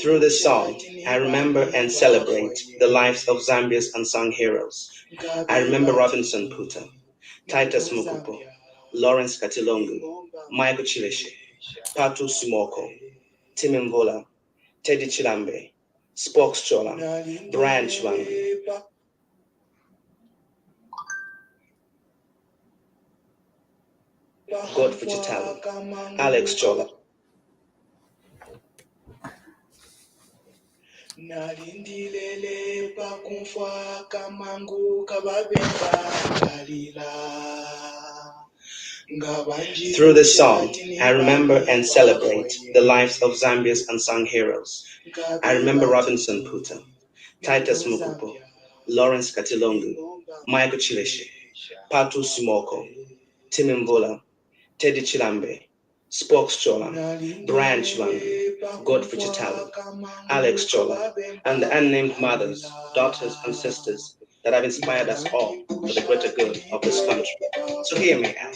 Through this song, I remember and celebrate the lives of Zambia's unsung heroes. I remember Robinson Puta, Titus Mukupo, Lawrence Katilongu, Michael Chilufya, Patu Simoko, Timimvola, Teddy Chilambe, Spokes Chola, Brian Chwangu, Godfrey Chitalu, Alex Chola. Nalindilele pakumfa kamangu kababemba kalila. Through this song, I remember and celebrate the lives of Zambia's unsung heroes. I remember Robinson Puta, Titus Mukupo, Lawrence Katilongu, Michael Chilufya, Patu Simoko, Timimvola, Teddy Chilambe, Spokes Chola, Brian Chwangu, Godfrey Chitalu, Alex Chola, and the unnamed mothers, daughters, and sisters that have inspired us all for the greater good of this country. So hear me out.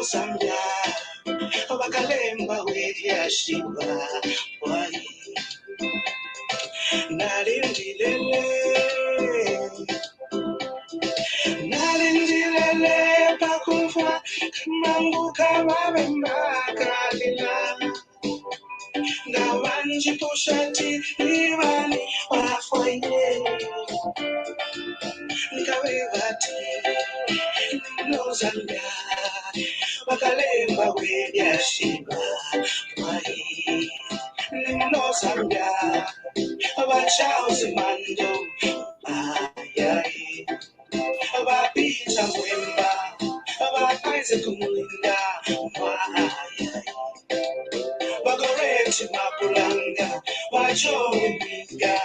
Zambia, Bakalemba with Yashiba, Nalindilele, Pakufa, Manguka, Wabemba, Kalila, Gawanji Pushati, Ivani, Wafoye, Nkawevati, no Zambia, Bakalemba with Yashiba, no Zambia, Abachaos Mando, Abapita Mwemba, Abapaize Kumulinda, Bagoreti Mapulanga, Wajo Minga.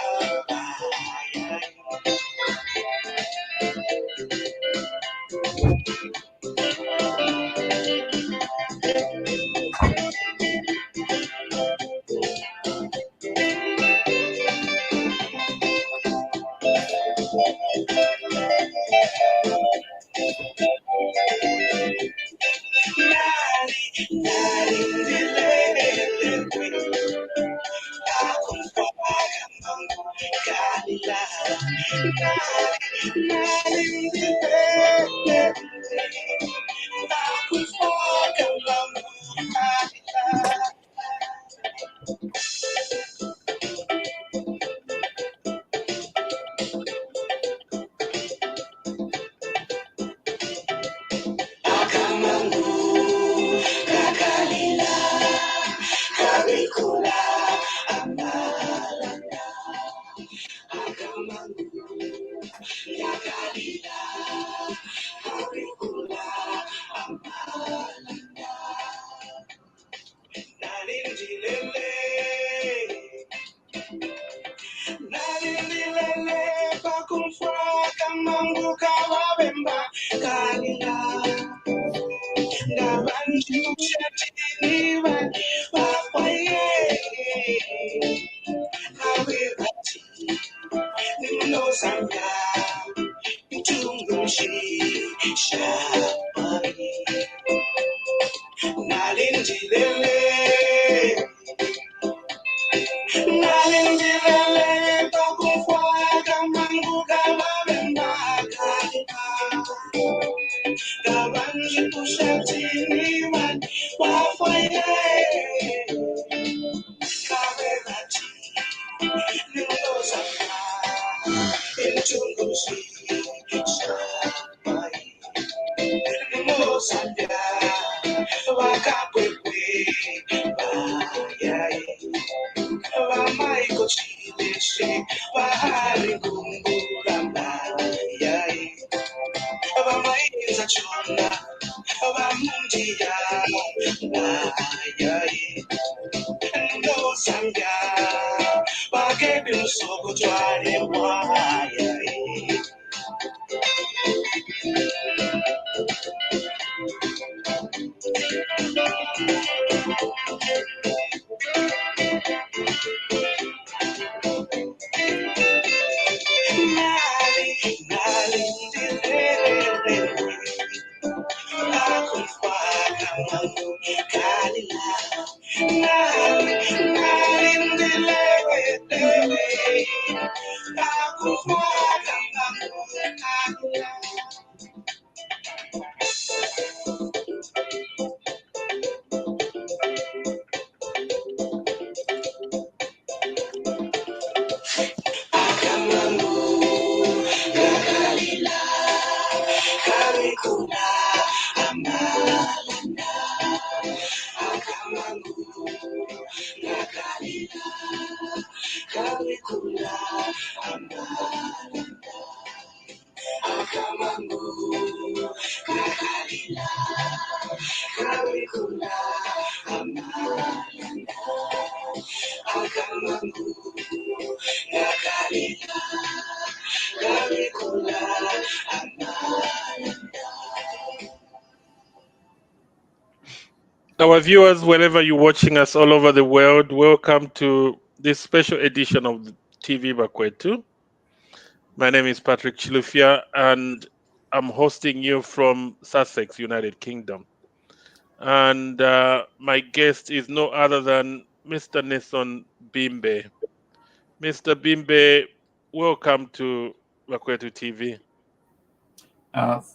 Our viewers, wherever you're watching us all over the world, welcome to this special edition of the TVBakwetu. My name is Patrick Chilufya, and I'm hosting you from Sussex, United Kingdom. And my guest is no other than Mr. Nason Bimbe. Mr. Bimbe, welcome to Bakwetu TV.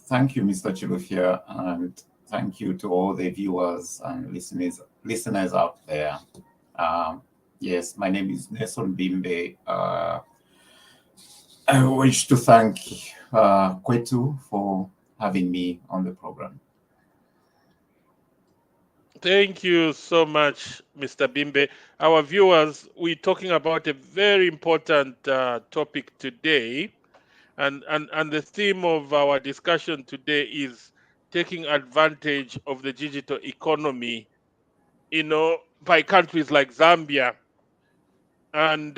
Thank you, Mr. Chilufya, and thank you to all the viewers and listeners out there. Yes, my name is Nason Bimbe. I wish to thank Kwetu for having me on the program. Thank you so much, Mr. Bimbe. Our viewers, we're talking about a very important topic today. And the theme of our discussion today is taking advantage of the digital economy, by countries like Zambia. And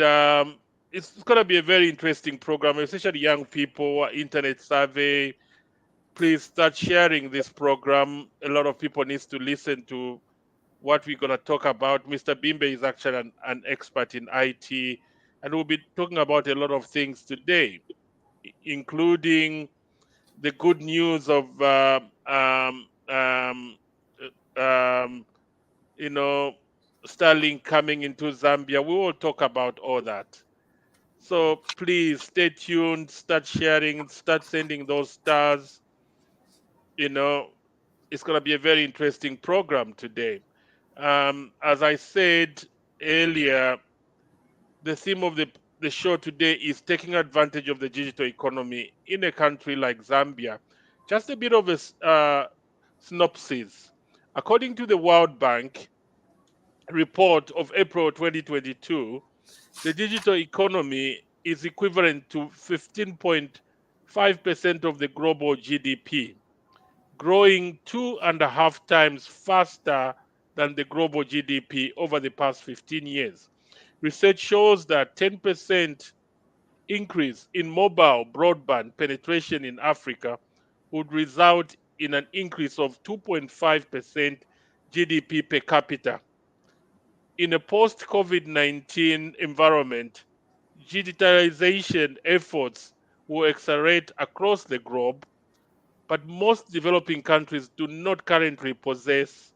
it's going to be a very interesting program, especially young people, internet survey. Please start sharing this program. A lot of people needs to listen to what we're going to talk about. Mr. Bimbe is actually an expert in IT, and we'll be talking about a lot of things today, including the good news of Starlink coming into Zambia. We will talk about all that. So please stay tuned, start sharing, start sending those stars. You know, it's going to be a very interesting program today. As I said earlier, the theme of the show today is taking advantage of the digital economy in a country like Zambia. Just a bit of a synopsis. According to the World Bank report of April 2022, the digital economy is equivalent to 15.5% of the global GDP, growing 2.5 times faster than the global GDP over the past 15 years. Research shows that 10% increase in mobile broadband penetration in Africa would result in an increase of 2.5% GDP per capita. In a post COVID-19 environment, digitalization efforts will accelerate across the globe, but most developing countries do not currently possess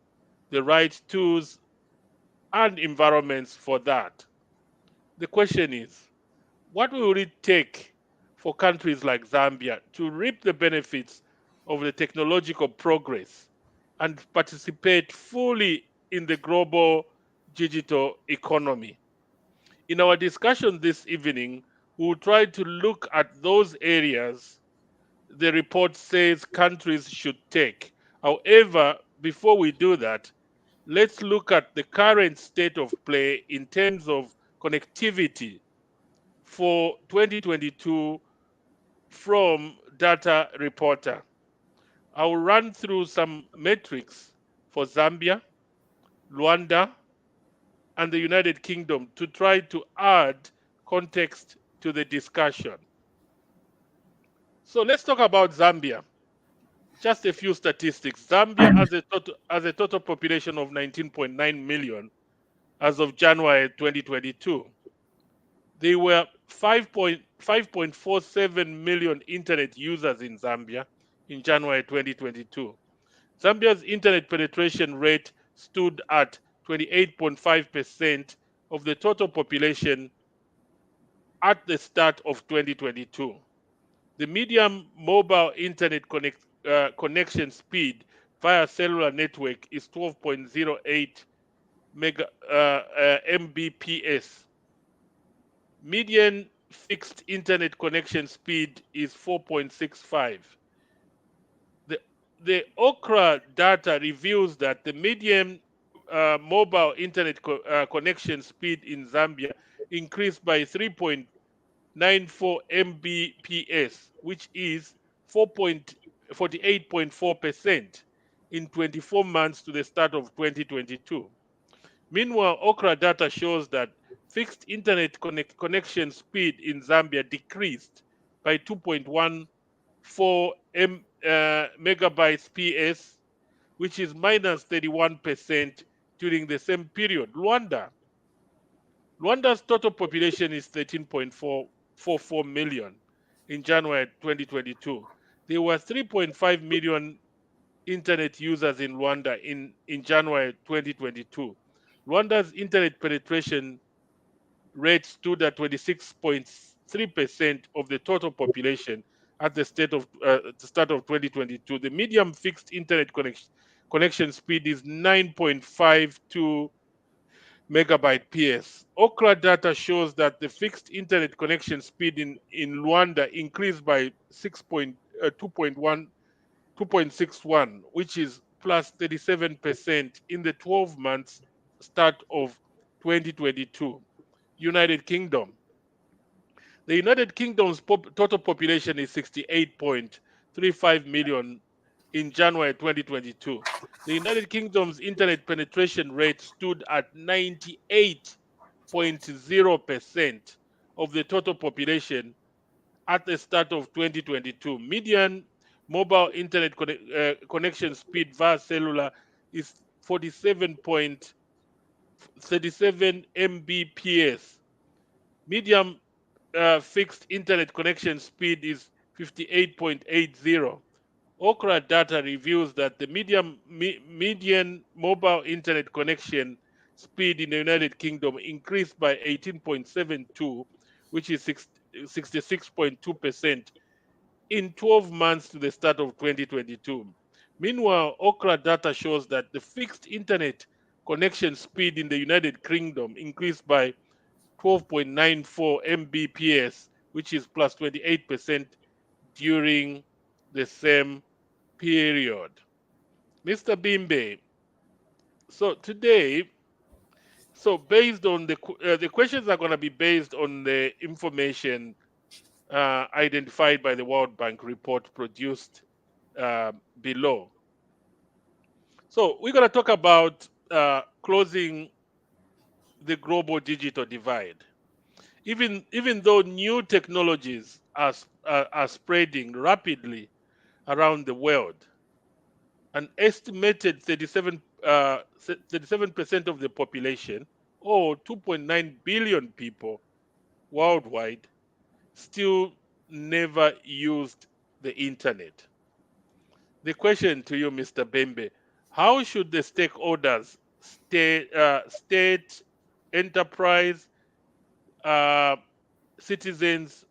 the right tools and environments for that. The question is, what will it take for countries like Zambia to reap the benefits of the technological progress and participate fully in the global digital economy? In our discussion this evening, we will try to look at those areas the report says countries should take. However, before we do that, let's look at the current state of play in terms of connectivity for 2022 from Data Reporter. I'll run through some metrics for Zambia, Rwanda, and the United Kingdom to try to add context to the discussion. So let's talk about Zambia. Just a few statistics. Zambia has a total population of 19.9 million as of January 2022. There were 5.47 million internet users in Zambia in January 2022. Zambia's internet penetration rate stood at 28.5% of the total population at the start of 2022. The median mobile internet connection speed via cellular network is 12.08 Mbps. Median fixed internet connection speed is 4.65. The, the Okra data reveals that the median mobile internet connection speed in Zambia increased by 3.94 Mbps, which is 48.4% in 24 months to the start of 2022. Meanwhile, Okra data shows that fixed internet connection speed in Zambia decreased by 2.14 megabytes PS, which is minus 31% during the same period. Rwanda's total population is 13.44 million in January 2022. There were 3.5 million internet users in Rwanda in January 2022. Rwanda's internet penetration rate stood at 26.3% of the total population at the start of 2022. The medium fixed internet connection speed is 9.52 megabyte PS. Okra data shows that the fixed internet connection speed in Rwanda increased by 2.61, which is plus 37% in the 12 months start of 2022. United Kingdom. The United Kingdom's total population is 68.35 million in January 2022. The United Kingdom's internet penetration rate stood at 98.0% of the total population at the start of 2022. Median mobile internet connection speed via cellular is 47.37 Mbps. Medium fixed internet connection speed is 58.80. Okra data reveals that the median mobile internet connection speed in the United Kingdom increased by 18.72, which is 66.2% in 12 months to the start of 2022. Meanwhile, Okra data shows that the fixed internet connection speed in the United Kingdom increased by 12.94 Mbps, which is plus 28% during the same period. Mr. Bimbe, so today, so based on the questions are going to be based on the information identified by the World Bank report produced below. So we're going to talk about closing the global digital divide. Even though new technologies are spreading rapidly around the world, an estimated 37% of the population, or 2.9 billion people worldwide, still never used the internet. The question to you, Mr. Bembe, how should the stakeholders, state, enterprise, uh, citizens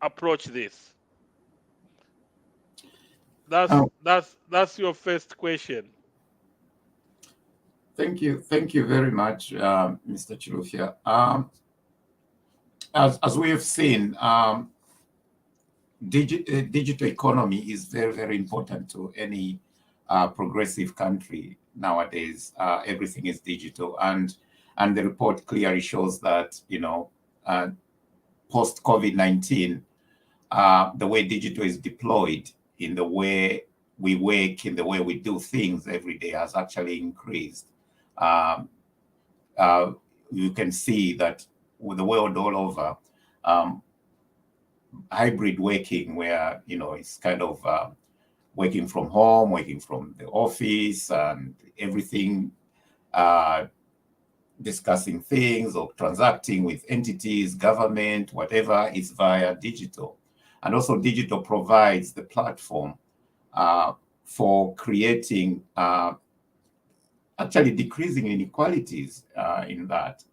approach this? Oh, That's your first question. thank you very much, Mr. Chilufya. As we have seen, digital economy is very, very important to any progressive country nowadays. Everything is digital, and the report clearly shows that, post COVID-19, the way digital is deployed in the way we work, in the way we do things every day has actually increased. Um, you can see that with the world all over, um, hybrid working, where it's kind of working from home, working from the office, and everything, uh, discussing things or transacting with entities, government, whatever, is via digital. And also digital provides the platform for creating, actually decreasing inequalities in that.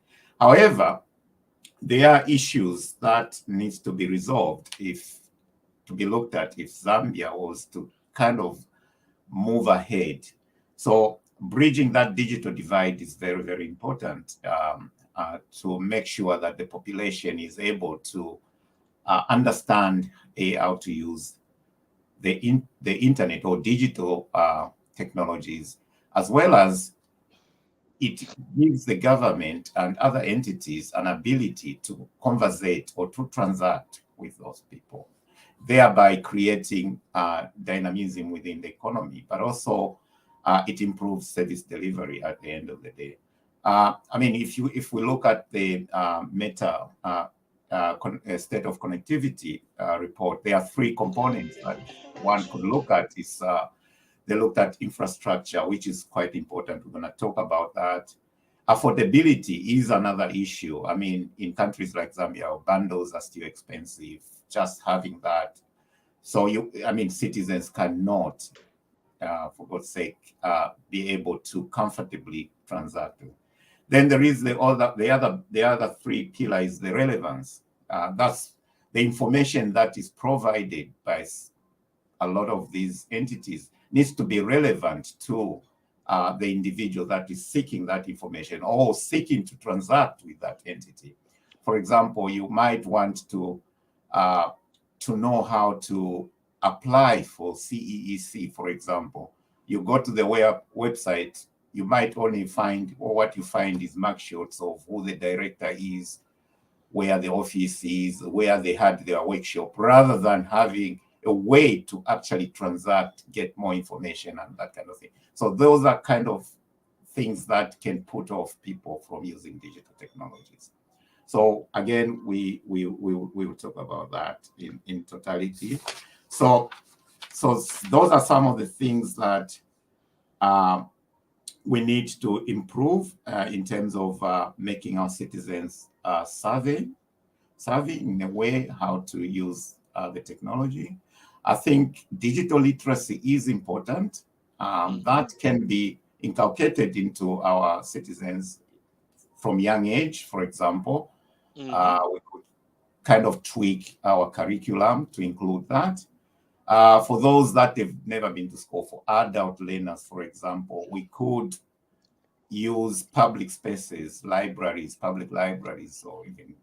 However, there are issues that needs to be resolved, to be looked at, if Zambia was to kind of move ahead. So bridging that digital divide is very, very important, to make sure that the population is able to understand how to use the internet or digital technologies, as well as it gives the government and other entities an ability to conversate or to transact with those people, thereby creating dynamism within the economy, but also it improves service delivery at the end of the day. I mean, if we look at the Meta State of Connectivity report, there are three components that one could look at. They looked at infrastructure, which is quite important. We're going to talk about that. Affordability is another issue. I mean, in countries like Zambia, bundles are still expensive. Just having that, so citizens cannot, for God's sake, be able to comfortably transact. Then there is the other three pillars, the relevance. That's the information that is provided by a lot of these entities needs to be relevant to the individual that is seeking that information or seeking to transact with that entity. For example, you might want to know how to apply for CEEC, for example. You go to the website, you might only find, or what you find is mugshots of who the director is, where the office is, where they had their workshop, rather than having a way to actually transact, get more information, and that kind of thing. So those are kind of things that can put off people from using digital technologies. So again, we will talk about that in totality. So those are some of the things that we need to improve in terms of making our citizens savvy in a way how to use the technology. I think digital literacy is important. That can be inculcated into our citizens from young age. For example, we could kind of tweak our curriculum to include that. For those that have never been to school, for adult learners, for example, we could use public spaces, libraries, public libraries, or even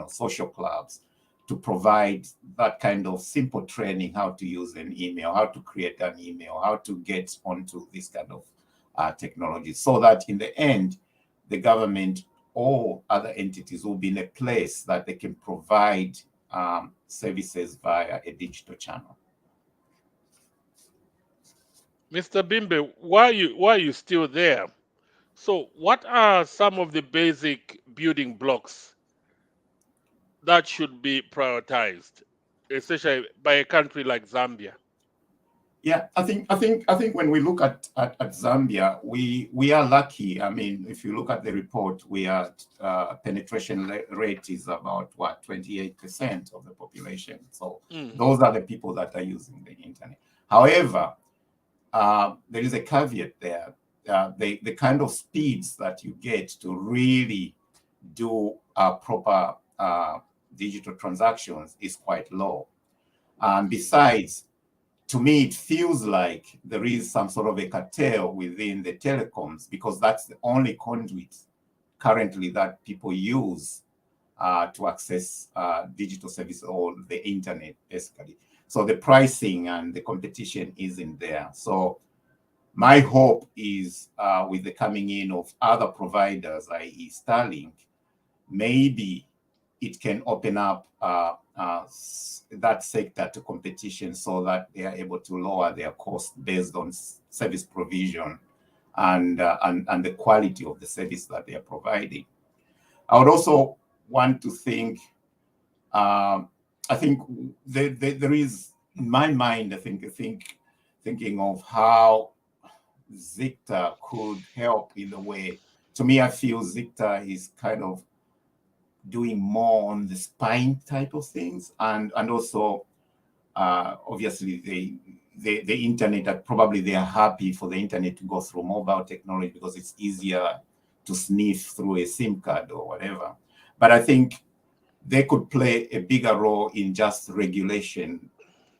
social clubs to provide that kind of simple training, how to use an email, how to create an email, how to get onto this kind of technology, so that in the end, the government or other entities will be in a place that they can provide services via a digital channel. Mr. Bimbe, why are you still there? So what are some of the basic building blocks that should be prioritized, especially by a country like Zambia? Yeah, I think when we look at Zambia, we are lucky. I mean, if you look at the report, we are penetration rate is about 28% of the population. So those are the people that are using the internet. However, there is a caveat there. The kind of speeds that you get to really do proper digital transactions is quite low. And besides, to me, it feels like there is some sort of a cartel within the telecoms, because that's the only conduit currently that people use to access digital service or the internet, basically. So the pricing and the competition isn't there. So my hope is with the coming in of other providers, i.e. Starlink, maybe it can open up that sector to competition, so that they are able to lower their cost based on service provision and the quality of the service that they are providing. I would also want to think, I think there is, in my mind, I think thinking of how Zicta could help in the way. To me, I feel Zicta is kind of doing more on the spine type of things, and also obviously the internet, probably they are happy for the internet to go through mobile technology because it's easier to sniff through a SIM card or whatever. But I think they could play a bigger role in just regulating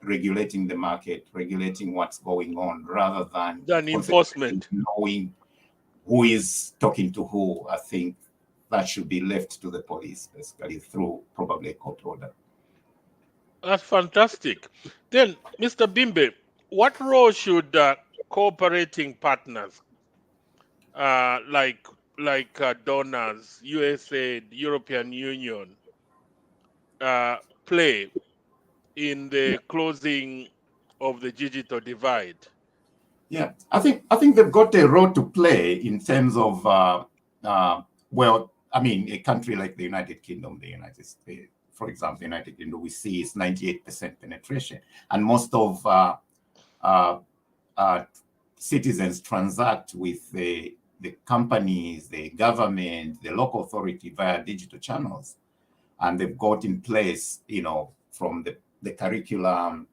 the market, regulating what's going on, rather than enforcement, knowing who is talking to who. I think that should be left to the police, basically, through probably a court order. That's fantastic. Then, Mr. Bimbe, what role should cooperating partners like donors, USA, European Union, play in the closing of the digital divide? Yeah, I think they've got a role to play in terms of well, I mean, a country like the United Kingdom, the United States, for example, the United Kingdom, we see is 98% penetration, and most of citizens transact with the companies, the government, the local authority via digital channels, and they've got in place, from the curriculum,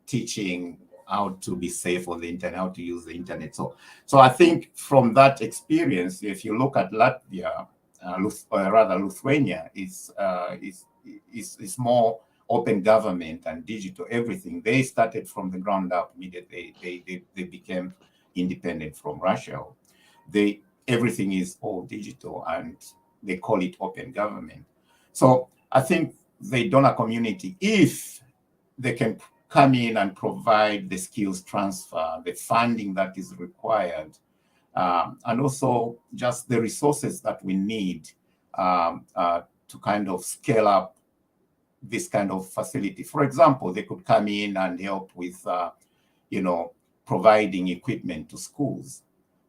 teaching how to be safe on the internet, how to use the internet. So I think from that experience, if you look at Latvia, or rather Lithuania, is more open government and digital everything. They started from the ground up immediately. They became independent from Russia. Everything is all digital, and they call it open government. So I think the donor community, if they can come in and provide the skills transfer, the funding that is required, and also just the resources that we need to kind of scale up this kind of facility. For example, they could come in and help with, providing equipment to schools,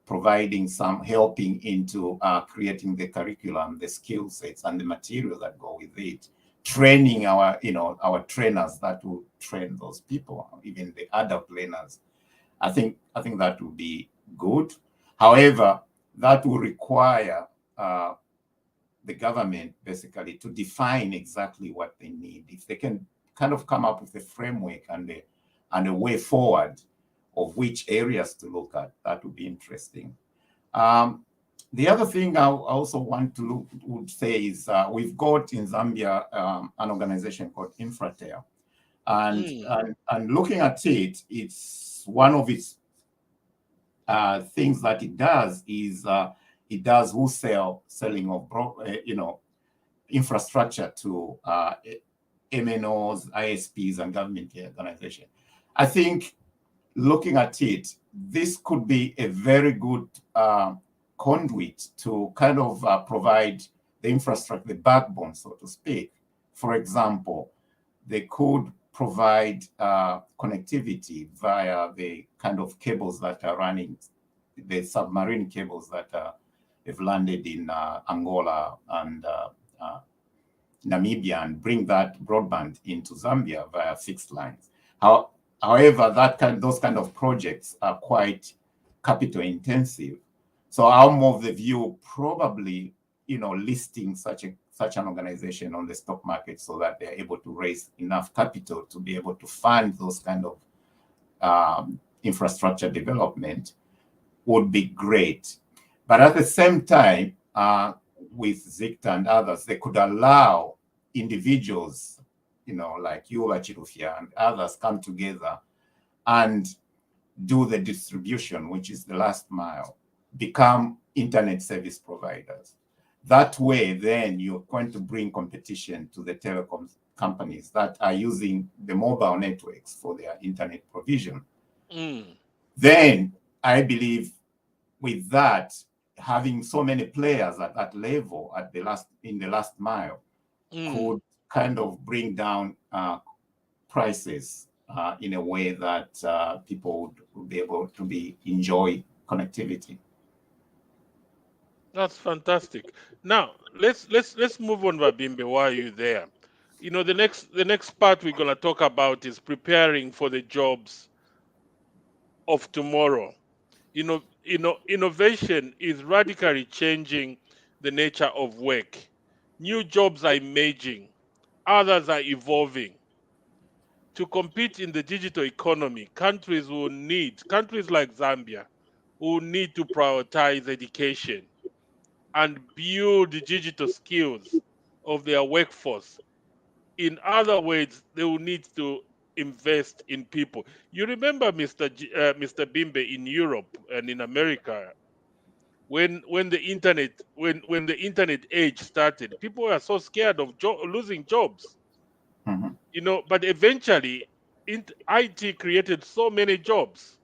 helping into creating the curriculum, the skill sets, and the material that go with it. Training our trainers that will train those people, even the adult learners. I think that would be good. However, that will require the government basically to define exactly what they need. If they can kind of come up with a framework and a way forward of which areas to look at, that would be interesting. The other thing I also want to would say is we've got in Zambia an organization called Infratel, and, Mm. and looking at it, it's one of its things that it does is it does wholesale selling of infrastructure to MNOs, ISPs, and government organizations. I think looking at it, this could be a very good conduit to kind of provide the infrastructure, the backbone, so to speak. For example, they could provide connectivity via the kind of cables that are running, the submarine cables that have landed in Angola and Namibia, and bring that broadband into Zambia via fixed lines. However, those kind of projects are quite capital intensive. So I'm of the view probably, listing such an organization on the stock market so that they're able to raise enough capital to be able to fund those kind of infrastructure development would be great. But at the same time, with Zicta and others, they could allow individuals, like you, Chilufya, and others come together and do the distribution, which is the last mile, become internet service providers. That way, then you're going to bring competition to the telecom companies that are using the mobile networks for their internet provision. Mm. Then I believe with that, having so many players at that level in the last mile could kind of bring down prices in a way that people would be able to enjoy connectivity. That's fantastic. Now let's move on, Babimbe, while you're there. The next part we're gonna talk about is preparing for the jobs of tomorrow. Innovation is radically changing the nature of work. New jobs are emerging, others are evolving. To compete in the digital economy, countries like Zambia will need to prioritize education and build the digital skills of their workforce. In other words, they will need to invest in people. You remember Mr. Bimbe in Europe and in America when the internet age started, people were so scared of losing jobs. Mhm. But eventually IT created so many jobs.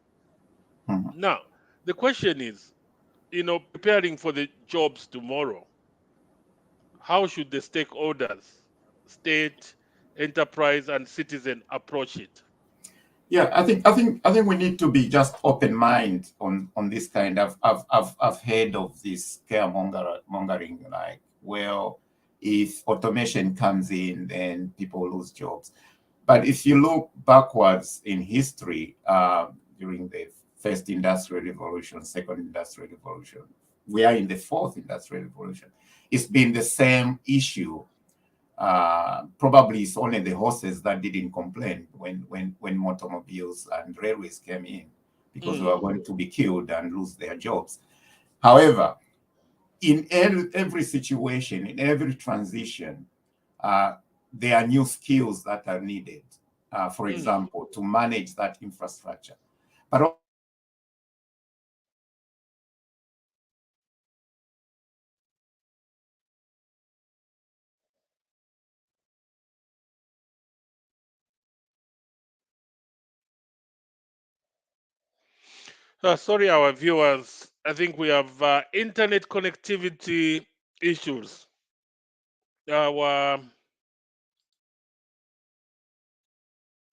Mhm. Now, the question is, preparing for the jobs tomorrow, how should the stakeholders, state, enterprise, and citizen approach it? Yeah, I think we need to be just open mind on this kind of. I've heard of this scaremongering, like, well, if automation comes in, then people lose jobs. But if you look backwards in history, during the first industrial revolution, second industrial revolution, we are in the fourth industrial revolution. It's been the same issue. Probably it's only the horses that didn't complain when automobiles and railways came in, because they were Mm, going to be killed and lose their jobs. However, in every situation, in every transition, uh, there are new skills that are needed. For mm. example, to manage that infrastructure. But also to manage Sorry, our viewers. I think we have internet connectivity issues. Our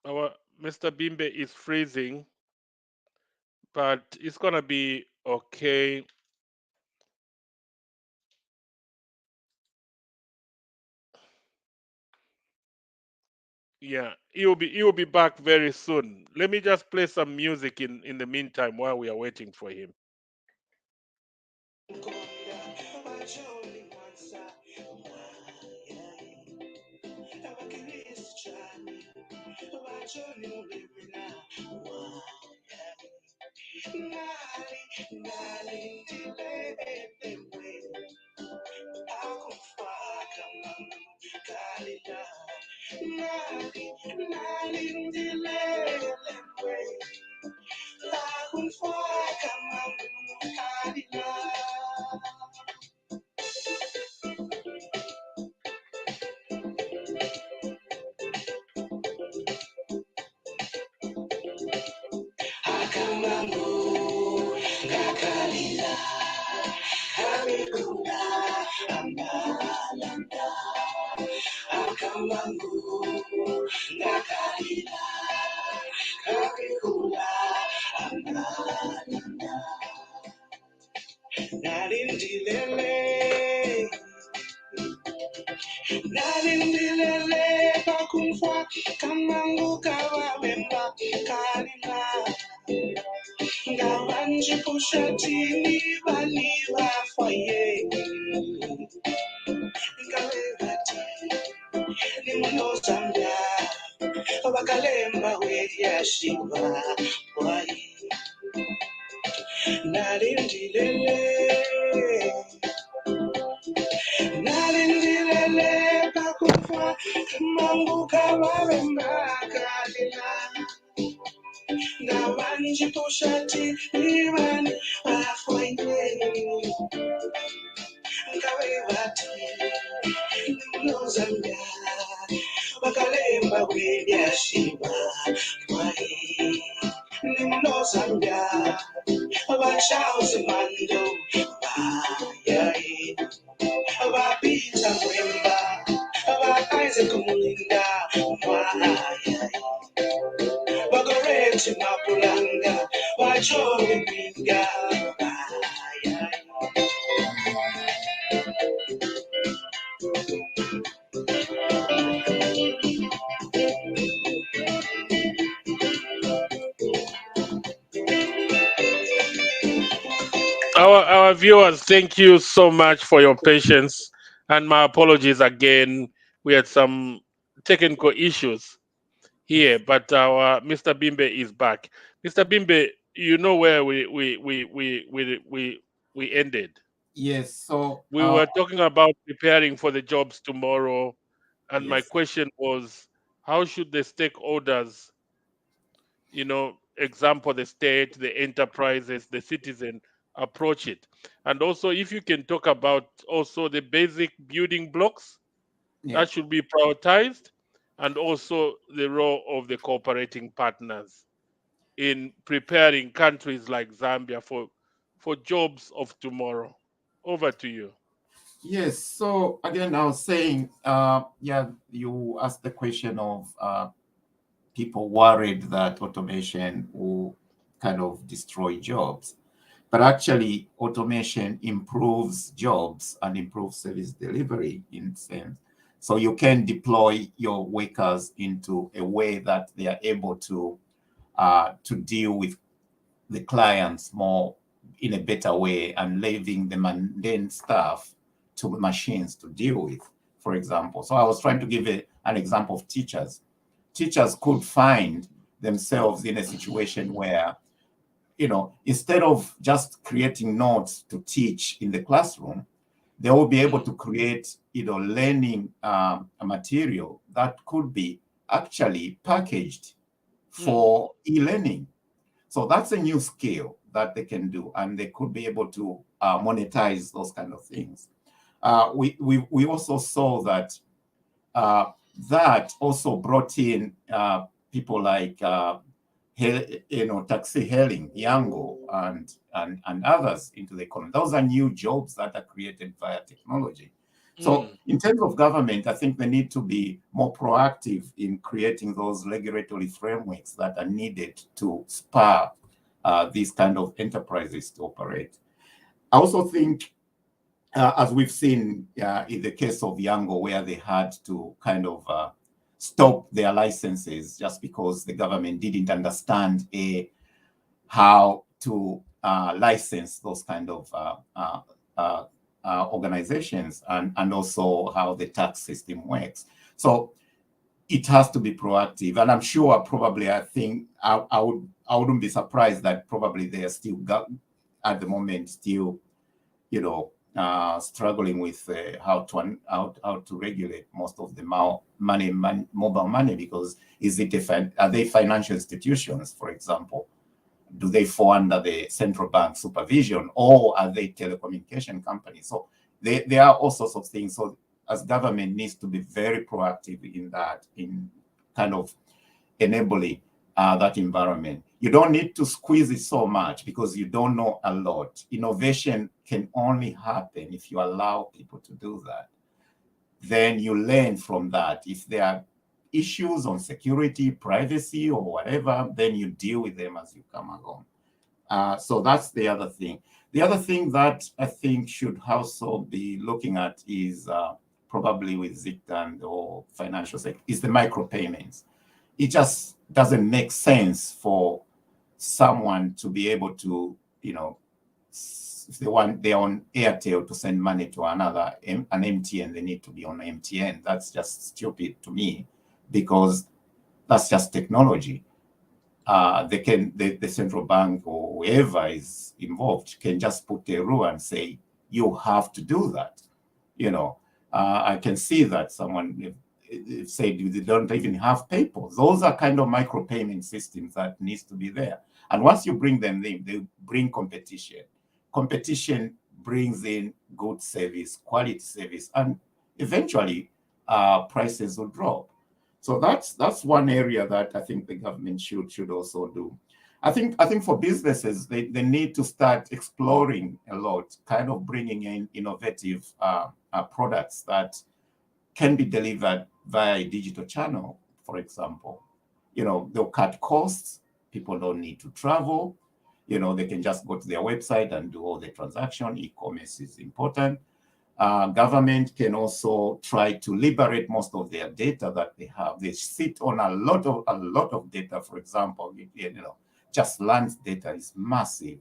our Mr. Bimbe is freezing, but it's gonna be okay. Yeah, he'll be back very soon. Let me just play some music in the meantime while we are waiting for him. Our viewers, thank you so much for your patience, and my apologies again. We had some technical issues here, but our Mr. Bimbe is back. Mr. Bimbe, you know where we ended. Yes. So We were talking about preparing for the jobs tomorrow, and my yes. question was, how should the stakeholders, example, the state, the enterprises, the citizen, approach it? And also, if you can talk about also the basic building blocks Yeah. that should be prioritized, and also the role of the cooperating partners in preparing countries like Zambia for jobs of tomorrow. Over to you. Yes. So again, I was saying, yeah, you asked the question of people worried that automation will kind of destroy jobs. But actually, automation improves jobs and improves service delivery in sense. So you can deploy your workers into a way that they are able to deal with the clients more in a better way and leaving the mundane stuff to machines to deal with, for example. So I was trying to give an example of teachers. Teachers could find themselves in a situation where, instead of just creating notes to teach in the classroom, they will be able to create, learning a material that could be actually packaged for e-learning. So that's a new skill that they can do, and they could be able to monetize those kind of things. We also saw that that also brought in people like taxi hailing, Yango, and others into the economy. Those are new jobs that are created via technology. So in terms of government, I think they need to be more proactive in creating those regulatory frameworks that are needed to spur these kind of enterprises to operate. I also think, as we've seen in the case of Yango, where they had to kind of stop their licenses just because the government didn't understand how to license those kind of organizations, and also how the tax system works. So it has to be proactive, and I'm sure probably I wouldn't be surprised that probably they are still at the moment still struggling with how to regulate most of the mobile money, because are they financial institutions, for example? Do they fall under the central bank supervision, or are they telecommunication companies? So there are all sorts of things. So as government needs to be very proactive in that, in kind of enabling that environment. You don't need to squeeze it so much because you don't know a lot. Innovation can only happen if you allow people to do that. Then you learn from that. If there are issues on security, privacy, or whatever, then you deal with them as you come along. So that's the other thing. The other thing that I think should also be looking at is probably with ZICTAN or financial sector, is the micropayments. It just doesn't make sense for someone to be able to, if they're on Airtel to send money to an MTN, they need to be on MTN. That's just stupid to me, because that's just technology. The central bank or whoever is involved can just put a rule and say, you have to do that. I can see that someone said they don't even have PayPal. Those are kind of micropayment systems that needs to be there. And once you bring them in, they bring competition. Competition brings in good service, quality service, and eventually prices will drop. So that's one area that I think the government should also do. I think for businesses, they need to start exploring a lot, kind of bringing in innovative products that can be delivered via a digital channel, for example. They'll cut costs. People don't need to travel. They can just go to their website and do all the transaction. E-commerce is important. Government can also try to liberate most of their data that they have. They sit on a lot of data. For example, just land data is massive.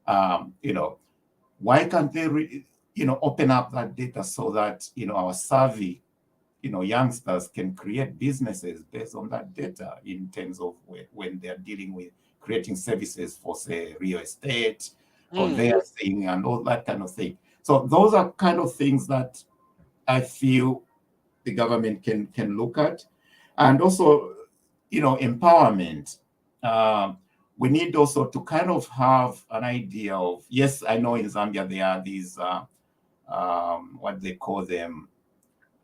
Why can't they, open up that data so that our savvy, youngsters can create businesses based on that data in terms of when they're dealing with creating services for, say, real estate, conveyancing, and all that kind of thing. So those are kind of things that I feel the government can look at. And also, empowerment. We need also to kind of have an idea of, yes, I know in Zambia there are these, what they call them,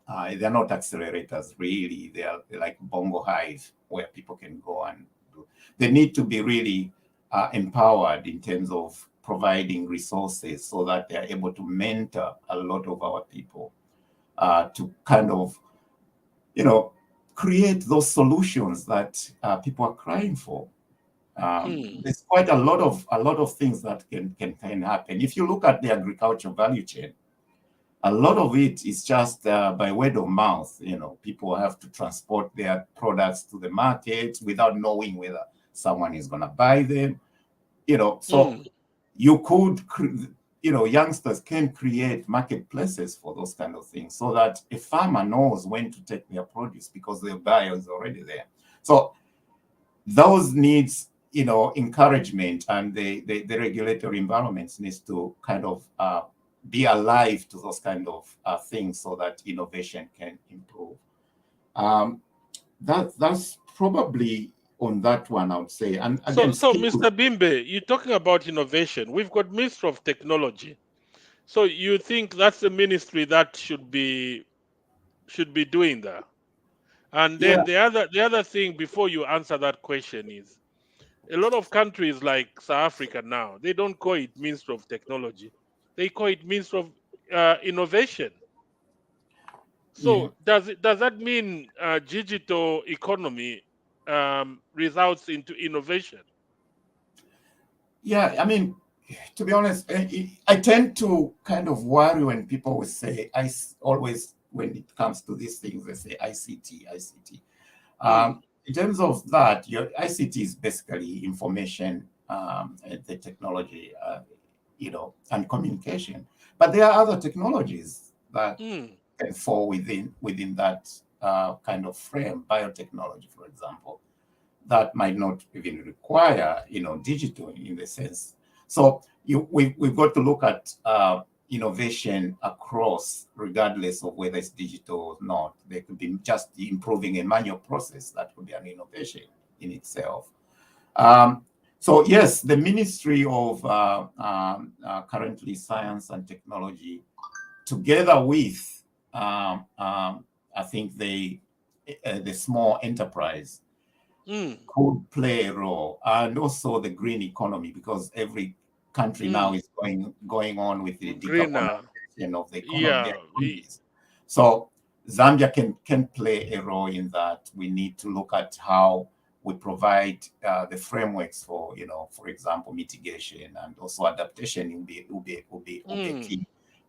they're not accelerators really, they're like Bongo Hive, where people can go and do. They need to be really empowered in terms of providing resources so that they are able to mentor a lot of our people to kind of, create those solutions that people are crying for. There's quite a lot of things that can happen. If you look at the agricultural value chain, a lot of it is just by word of mouth. People have to transport their products to the market without knowing whether someone is going to buy them. So you could, youngsters can create marketplaces for those kind of things so that a farmer knows when to take their produce because their buyer is already there. So those needs, encouragement, and the regulatory environments needs to kind of be alive to those kind of things so that innovation can improve. That's probably on that one, I would say. And again, so Mr. Bimbe, you're talking about innovation. We've got Minister of Technology. So you think that's the ministry that should be doing that? And then the other thing before you answer that question is, a lot of countries like South Africa now, they don't call it Minister of Technology. They call it Minister of Innovation. So does that mean digital economy results into innovation? Yeah, I mean, to be honest, I tend to kind of worry when people will say, when it comes to these things, they say ICT. In terms of that, your ICT is basically information, the technology, and communication. But there are other technologies that can fall within that kind of frame. Biotechnology, for example, that might not even require, digital in the sense. So we've got to look at innovation across, regardless of whether it's digital or not. They could be just improving a manual process. That could be an innovation in itself. So yes, the Ministry of currently Science and Technology, together with I think the small enterprise could play a role, and also the green economy, because every country now is going on with the decarbonization of the economy. So Zambia can play a role in that. We need to look at how we provide the frameworks for, for example, mitigation and also adaptation will be a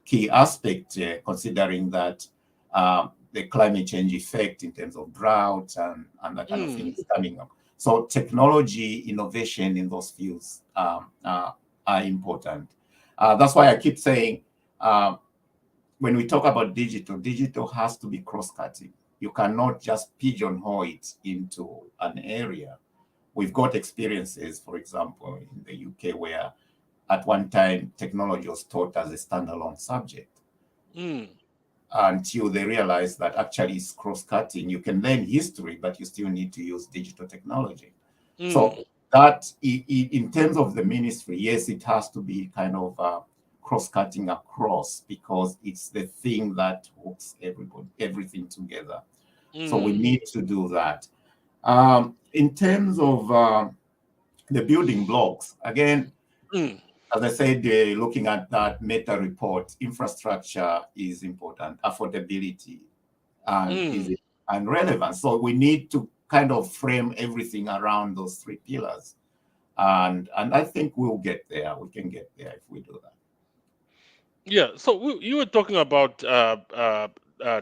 key aspect, considering that the climate change effect in terms of drought and that kind of thing is coming up. So technology, innovation in those fields are important. That's why I keep saying, when we talk about digital has to be cross-cutting. You cannot just pigeonhole it into an area. We've got experiences, for example, in the UK, where at one time technology was taught as a standalone subject. Until they realized that actually it's cross-cutting. You can learn history, but you still need to use digital technology. So that, in terms of the ministry, yes, it has to be kind of cross-cutting across, because it's the thing that hooks everything together. So we need to do that. In terms of the building blocks, again, as I said, looking at that meta report, infrastructure is important, affordability and relevance. So we need to kind of frame everything around those three pillars. And I think we'll get there. We can get there if we do that. Yeah. So you were talking about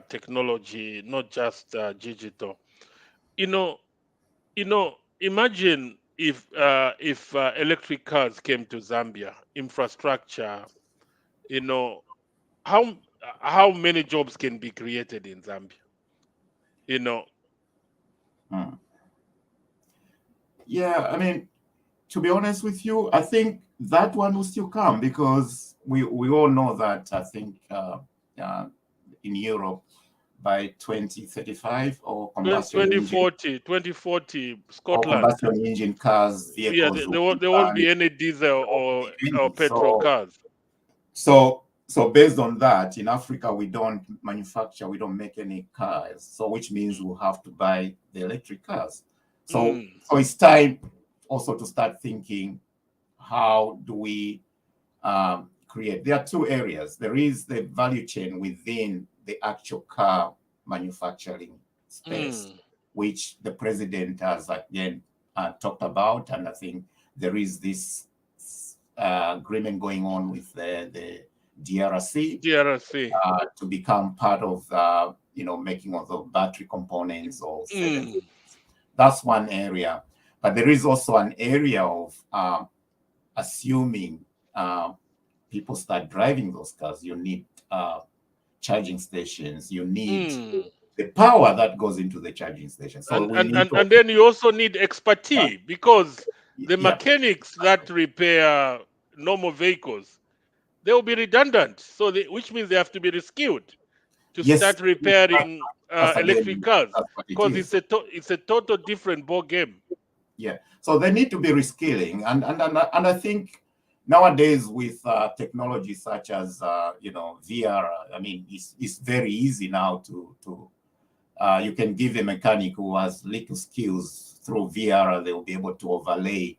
technology, not just digital. Imagine if electric cars came to Zambia, infrastructure. How how many jobs can be created in Zambia? Yeah, I mean, to be honest with you, I think that one will still come, because we all know that, I think in Europe, by 2035 or combustion 2040, or Scotland. combustion engine cars, vehicles There won't be any diesel or petrol cars. So based on that, in Africa, we don't make any cars. So which means we'll have to buy the electric cars. So it's time also to start thinking, how do we create? There are two areas. There is the value chain within the actual car manufacturing space, which the president has again talked about, and I think there is this agreement going on with the DRC to become part of making of the battery components or certain. That's one area, but there is also an area of assuming people start driving those cars. You need charging stations. You need the power that goes into the charging station. So and then you also need expertise, because the mechanics that repair normal vehicles, they will be redundant. So which means they have to be reskilled to start repairing electric cars, because it's a total different ball game. Yeah, so they need to be reskilling, and I think nowadays with technology such as VR, I mean, it's very easy now to you can give a mechanic who has little skills through VR, they will be able to overlay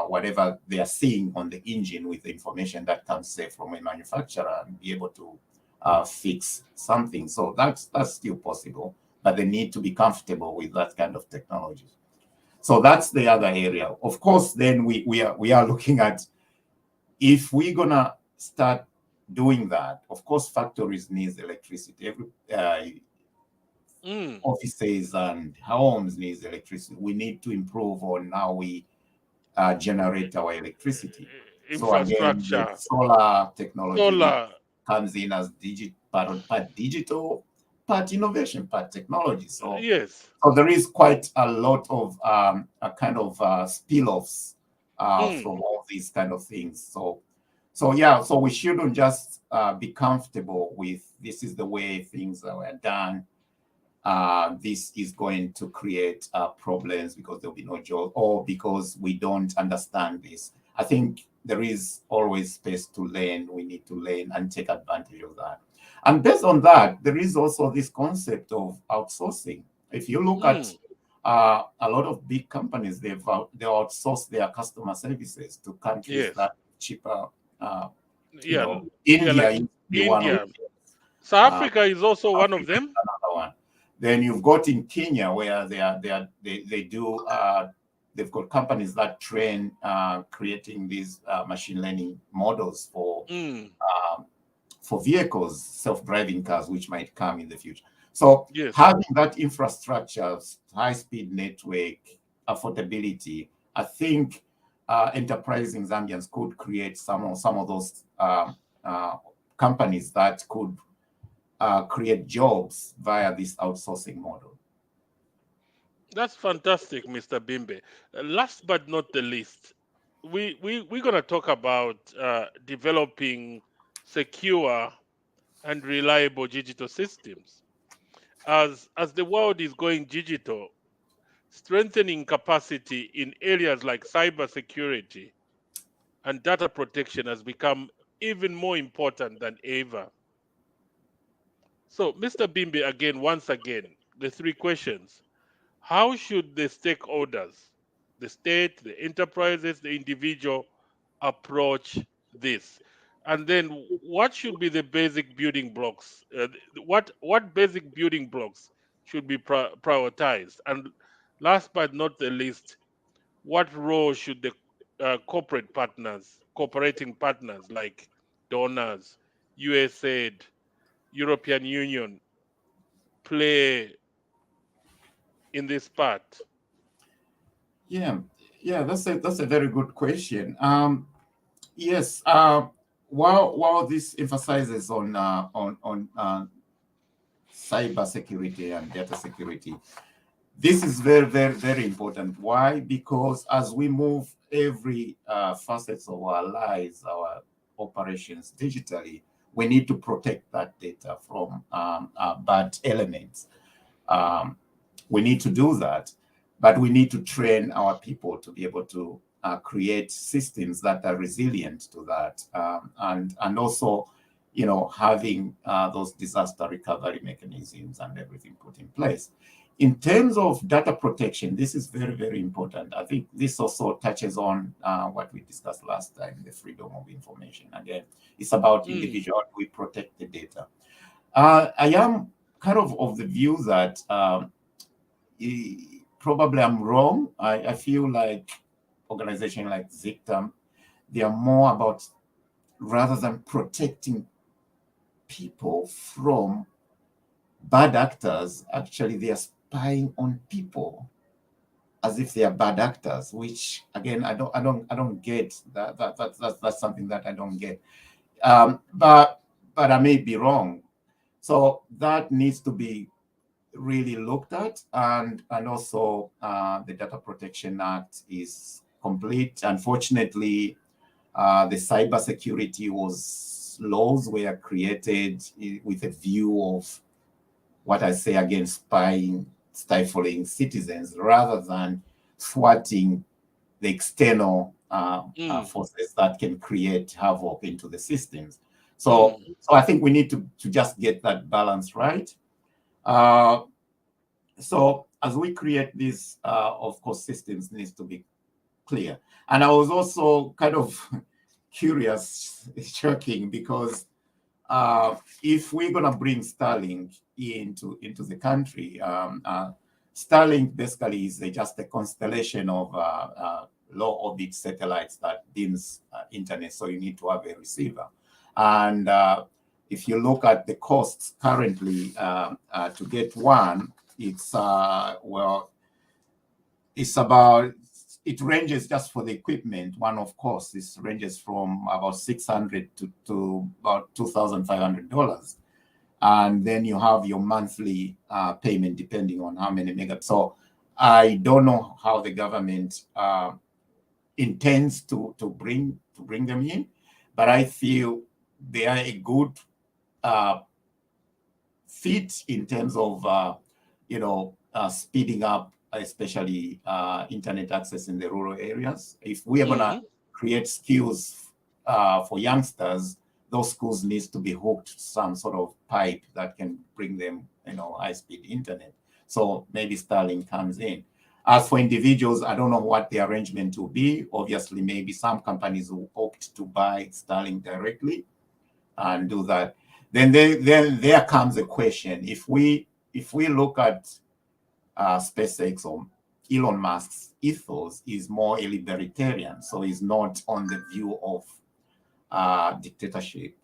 whatever they are seeing on the engine with the information that comes, say, from a manufacturer, and be able to fix something. So that's still possible, but they need to be comfortable with that kind of technology. So that's the other area. Of course, then we are looking at, if we're gonna start doing that, of course, factories need electricity. Offices and homes need electricity. We need to improve on how we generate our electricity. So again, the solar technology comes in as part digital, part innovation, part technology. So so there is quite a lot of a kind of spill-offs from all these kind of things. So So yeah, so we shouldn't just be comfortable with this is the way things were done. This is going to create problems because there'll be no job, or because we don't understand this. I think there is always space to learn. We need to learn and take advantage of that. And based on that, there is also this concept of outsourcing. If you look at a lot of big companies, they outsource their customer services to countries Yes. that cheaper. Yeah. Yeah, India like used to be one of India. them. South Africa is also one of them. Another one. Then you've got in Kenya where they do they've got companies that train creating these machine learning models for vehicles, self-driving cars, which might come in the future. So Yes. having that infrastructure, high-speed network, affordability, I think enterprising Zambians could create some of those companies that could create jobs via this outsourcing model. That's fantastic, Mr. Bimbe. Last but not the least, we're gonna talk about developing secure and reliable digital systems. As the world is going digital, strengthening capacity in areas like cybersecurity and data protection has become even more important than ever. So, Mr. Bimbe, once again, the three questions. How should the stakeholders, the state, the enterprises, the individual, approach this? And then, what should be the basic building blocks? What basic building blocks should be prioritized? And last but not the least, what role should the cooperating partners like donors, USAID, European Union play in this part? Yeah, yeah, that's a very good question. Yes, while this emphasizes on cyber security and data security, this is very, very, very important. Why? Because as we move every facets of our lives, our operations digitally, we need to protect that data from bad elements. Um, we need to do that, but we need to train our people to be able to create systems that are resilient to that, and also, having those disaster recovery mechanisms and everything put in place. In terms of data protection, this is very, very important. I think this also touches on what we discussed last time, the freedom of information. Again, it's about individual, we protect the data. I am kind of the view that probably I'm wrong. I feel like organizations like Zictam, they are more about, rather than protecting people from bad actors, actually they are spying on people as if they are bad actors, which again I don't get. That's something that I don't get. But I may be wrong. So that needs to be really looked at, and also the Data Protection Act is complete. Unfortunately, the cybersecurity laws were created with a view of what I say again, stifling citizens rather than thwarting the external forces that can create havoc into the systems. So I think we need to just get that balance right. So as we create these, of course, systems needs to be clear. And I was also kind of curious, shocking, because if we're going to bring Starlink into the country, Starlink basically is just a constellation of low orbit satellites that beams internet, so you need to have a receiver. And if you look at the costs currently to get one, it's it ranges just for the equipment. One, of course, this ranges from about $600 to about $2,500. And then you have your monthly payment depending on how many megabits. So I don't know how the government intends to bring them in, but I feel they are a good fit in terms of speeding up, especially internet access in the rural areas. If we are gonna create skills for youngsters, those schools needs to be hooked to some sort of pipe that can bring them, high-speed internet. So maybe Starlink comes in. As for individuals, I don't know what the arrangement will be. Obviously, maybe some companies will opt to buy Starlink directly and do that. Then there comes a question. If we look at SpaceX or Elon Musk's ethos is more a libertarian, so he's not on the view of dictatorship,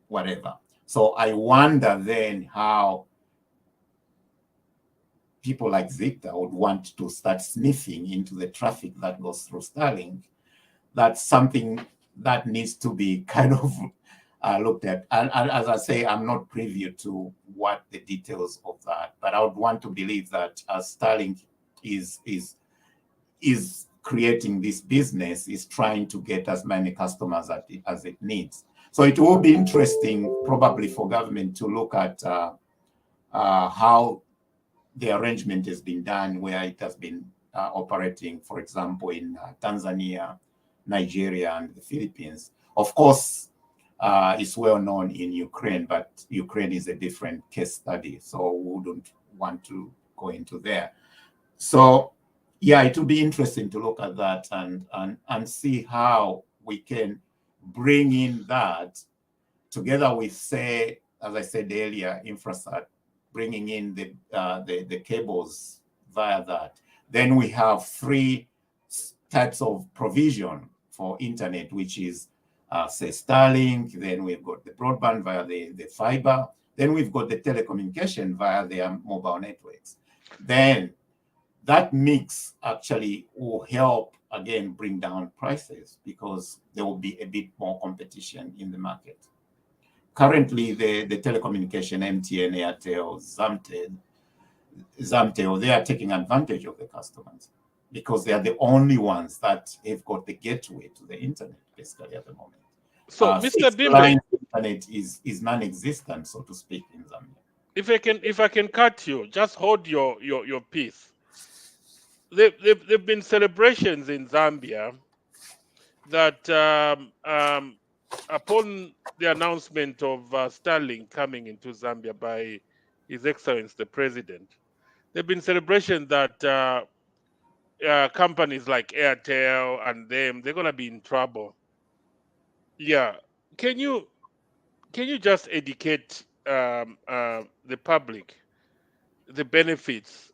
whatever. So I wonder then how people like Victor would want to start sniffing into the traffic that goes through Starlink. That's something that needs to be kind of looked at. And as I say, I'm not privy to what the details of that, but I would want to believe that as Starlink is creating this business, is trying to get as many customers as it needs. So it will be interesting probably for government to look at how the arrangement has been done, where it has been operating, for example, in Tanzania, Nigeria, and the Philippines. Of course, it's well known in Ukraine, but Ukraine is a different case study, so we wouldn't want to go into there. So, yeah, it will be interesting to look at that and see how we can bring in that together with, say, as I said earlier, Infrasat, bringing in the cables via that. Then we have three types of provision for internet, which is say Starlink, then we've got the broadband via the fiber, then we've got the telecommunication via their mobile networks. Then that mix actually will help, again, bring down prices because there will be a bit more competition in the market. Currently, the telecommunication, MTN, Airtel, Zamtel, they are taking advantage of the customers because they are the only ones that have got the gateway to the internet, basically, at the moment. So, Mr. Bimbe, internet is non-existent, so to speak, in Zambia. If I can cut you, just hold your peace. There've been celebrations in Zambia that upon the announcement of Starlink coming into Zambia by His Excellency the President, there've been celebrations that companies like Airtel and they're gonna be in trouble. Yeah, can you just educate the public the benefits,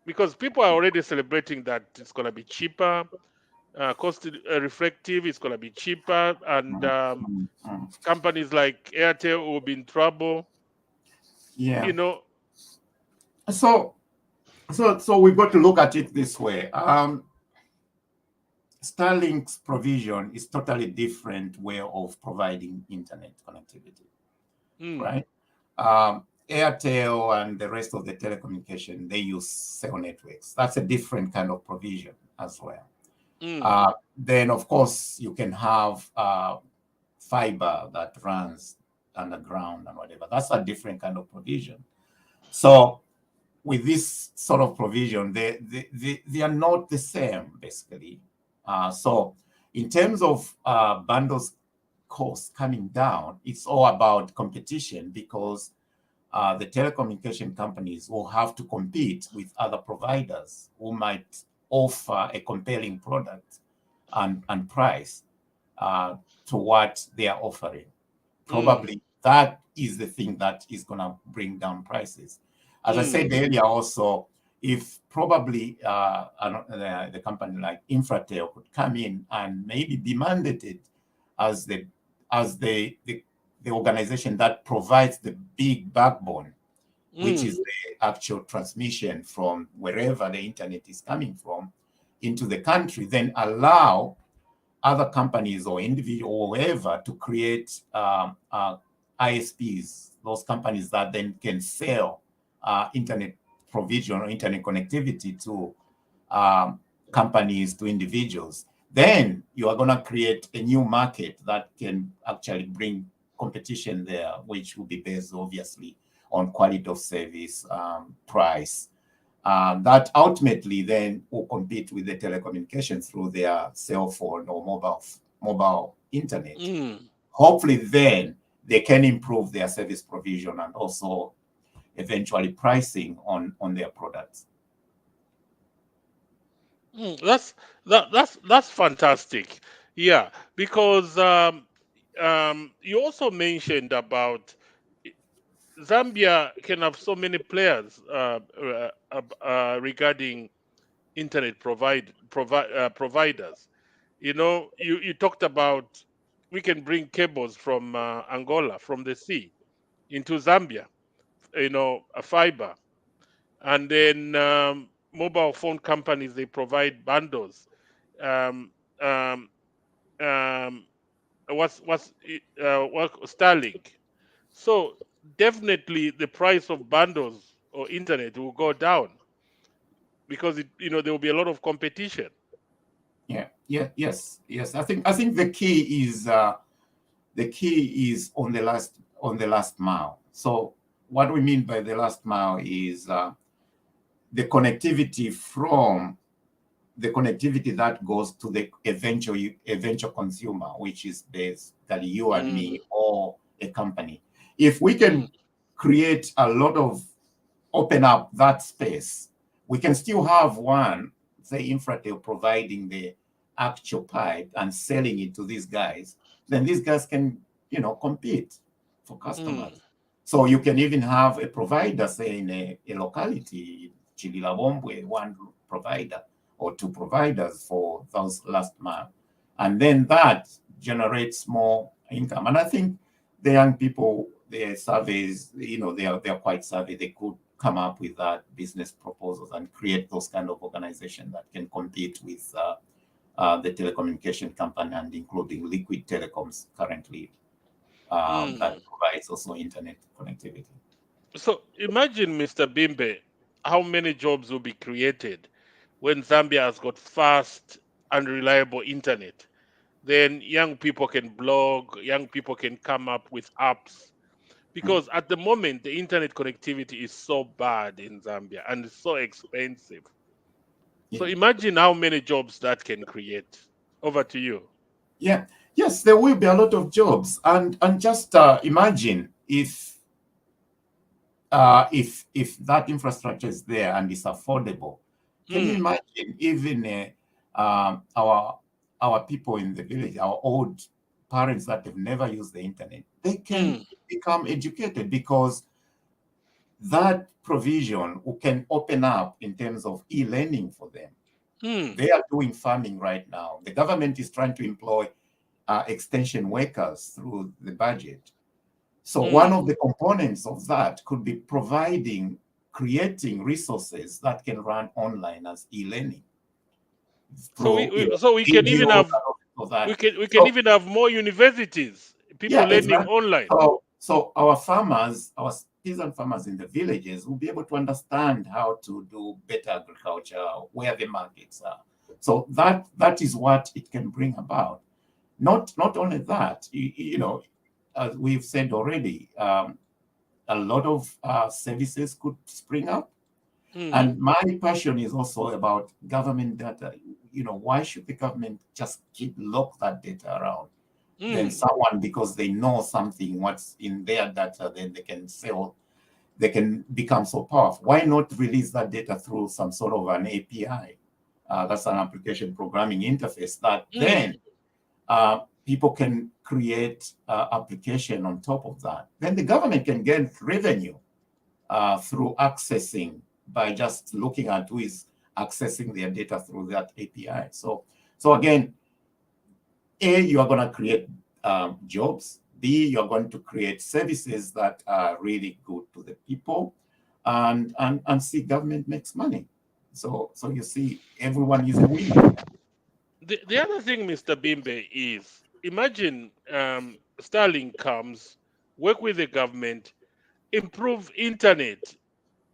because people are already celebrating that it's gonna be cheaper, cost reflective, it's gonna be cheaper, and companies like Airtel will be in trouble. Yeah. You know. So we've got to look at it this way. Starlink's provision is totally different way of providing internet connectivity, right? Airtel and the rest of the telecommunication, they use cell networks. That's a different kind of provision as well. Then, of course, you can have fiber that runs underground and whatever. That's a different kind of provision. So with this sort of provision, they are not the same, basically. So in terms of bundles costs coming down, it's all about competition because the telecommunication companies will have to compete with other providers who might offer a compelling product and price to what they are offering. Probably that is the thing that is going to bring down prices. As I said earlier, also, if probably the company like Infratel could come in and maybe be mandated as the organization that provides the big backbone, which is the actual transmission from wherever the internet is coming from into the country, then allow other companies or individual or whoever to create ISPs, those companies that then can sell internet provision or internet connectivity to companies, to individuals. then you are going to create a new market that can actually bring competition there, which will be based obviously on quality of service, price. That ultimately then will compete with the telecommunications through their cell phone or mobile internet. Hopefully then they can improve their service provision and also eventually pricing on their products. That's fantastic. Yeah, because you also mentioned about Zambia can have so many players regarding internet providers. You talked about we can bring cables from Angola from the sea into Zambia. A fiber, and then mobile phone companies, they provide bundles. Um, um, um, what Starlink. So definitely the price of bundles or internet will go down because there will be a lot of competition. Yes. I think the key is on the last mile. So what we mean by the last mile is the connectivity that goes to the eventual consumer, which is basically you and me or a company. If we can create a lot of open up that space, we can still have one, say, Infratel providing the actual pipe and selling it to these guys. Then these guys can, compete for customers. So you can even have a provider, say, in a locality, Chilufya, one provider or two providers for those last mile. And then that generates more income. And I think the young people, their surveys, they're quite savvy. They could come up with that business proposals and create those kind of organizations that can compete with the telecommunication company, and including Liquid Telecoms currently, that provides also internet connectivity. So imagine, Mr. Bimbe, how many jobs will be created when Zambia has got fast and reliable internet. Then young people can blog, young people can come up with apps. Because at the moment, the internet connectivity is so bad in Zambia and it's so expensive. So Yeah. imagine how many jobs that can create. Over to you. Yeah. Yes, there will be a lot of jobs, and just imagine if that infrastructure is there and is affordable. Can you imagine even our people in the village, our old parents that have never used the internet, they can become educated because that provision can open up in terms of e-learning for them. They are doing farming right now. The government is trying to employ extension workers through the budget. So one of the components of that could be creating resources that can run online as e-learning So through we can even videos have and all of that. we can even have more universities, people Yeah, learning exactly. online. So our farmers, our peasant farmers in the villages will be able to understand how to do better agriculture, where the markets are. So that is what it can bring about. Not only that, as we've said already, a lot of services could spring up. And my passion is also about government data. Why should the government just lock that data around? Then someone, because they know something, what's in their data, then they can become so powerful. Why not release that data through some sort of an API? That's an application programming interface that then people can create application on top of that. Then the government can get revenue through accessing, by just looking at who is accessing their data through that API. So again, A, you are going to create jobs. B, you're going to create services that are really good to the people, and C, government makes money. So you see, everyone is a winner. The other thing, Mr. Bimbe, is imagine Starlink comes, work with the government, improve internet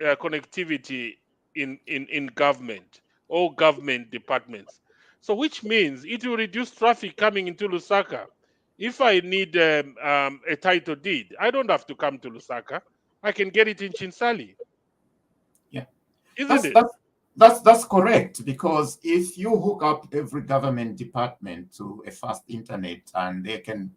connectivity in government, all government departments. So which means it will reduce traffic coming into Lusaka. If I need a title deed, I don't have to come to Lusaka. I can get it in Chinsali, Yeah, isn't that's it? that's that's correct, because if you hook up every government department to a fast internet and they can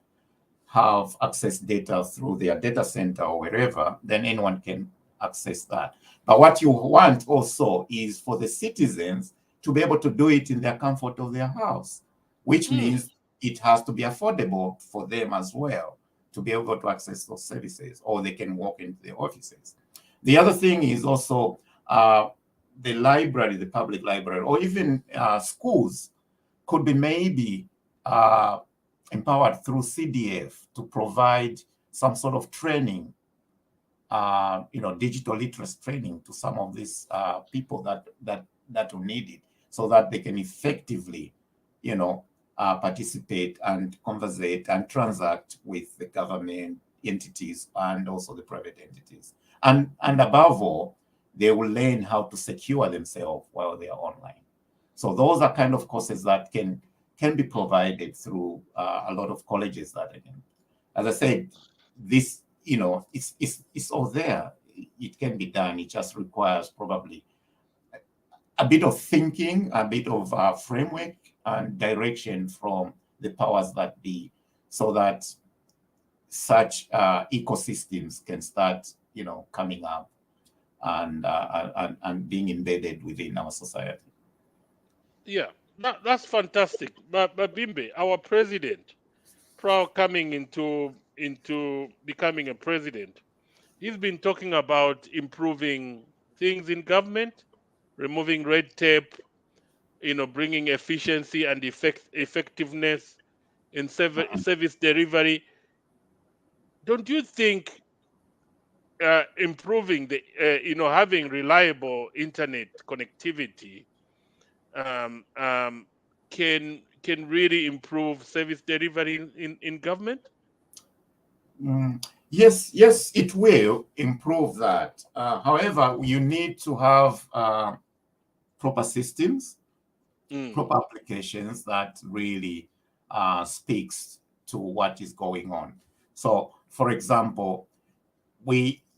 have access data through their data center or wherever, then anyone can access that. But what you want also is for the citizens to be able to do it in the comfort of their house, which Mm. means it has to be affordable for them as well to be able to access those services, or they can walk into the offices. The other thing is also the library, the public library, or even schools could be maybe empowered through CDF to provide some sort of training, digital literacy training to some of these people that will need it, so that they can effectively, participate and conversate and transact with the government entities and also the private entities. And above all, they will learn how to secure themselves while they are online. So those are kind of courses that can be provided through a lot of colleges that I can. As I said, this, it's all there. It can be done. It just requires probably a bit of thinking, a bit of framework and direction from the powers that be, so that such ecosystems can start, coming up and being embedded within our society. Yeah, that's fantastic. But Bimbe, our president, proud coming into becoming a president, he's been talking about improving things in government, removing red tape, bringing efficiency and effectiveness in service delivery. Don't you think improving having reliable internet connectivity um, um, can really improve service delivery in government? Yes, it will improve that. However, you need to have proper systems, Mm, proper applications that really speaks to what is going on. So, for example,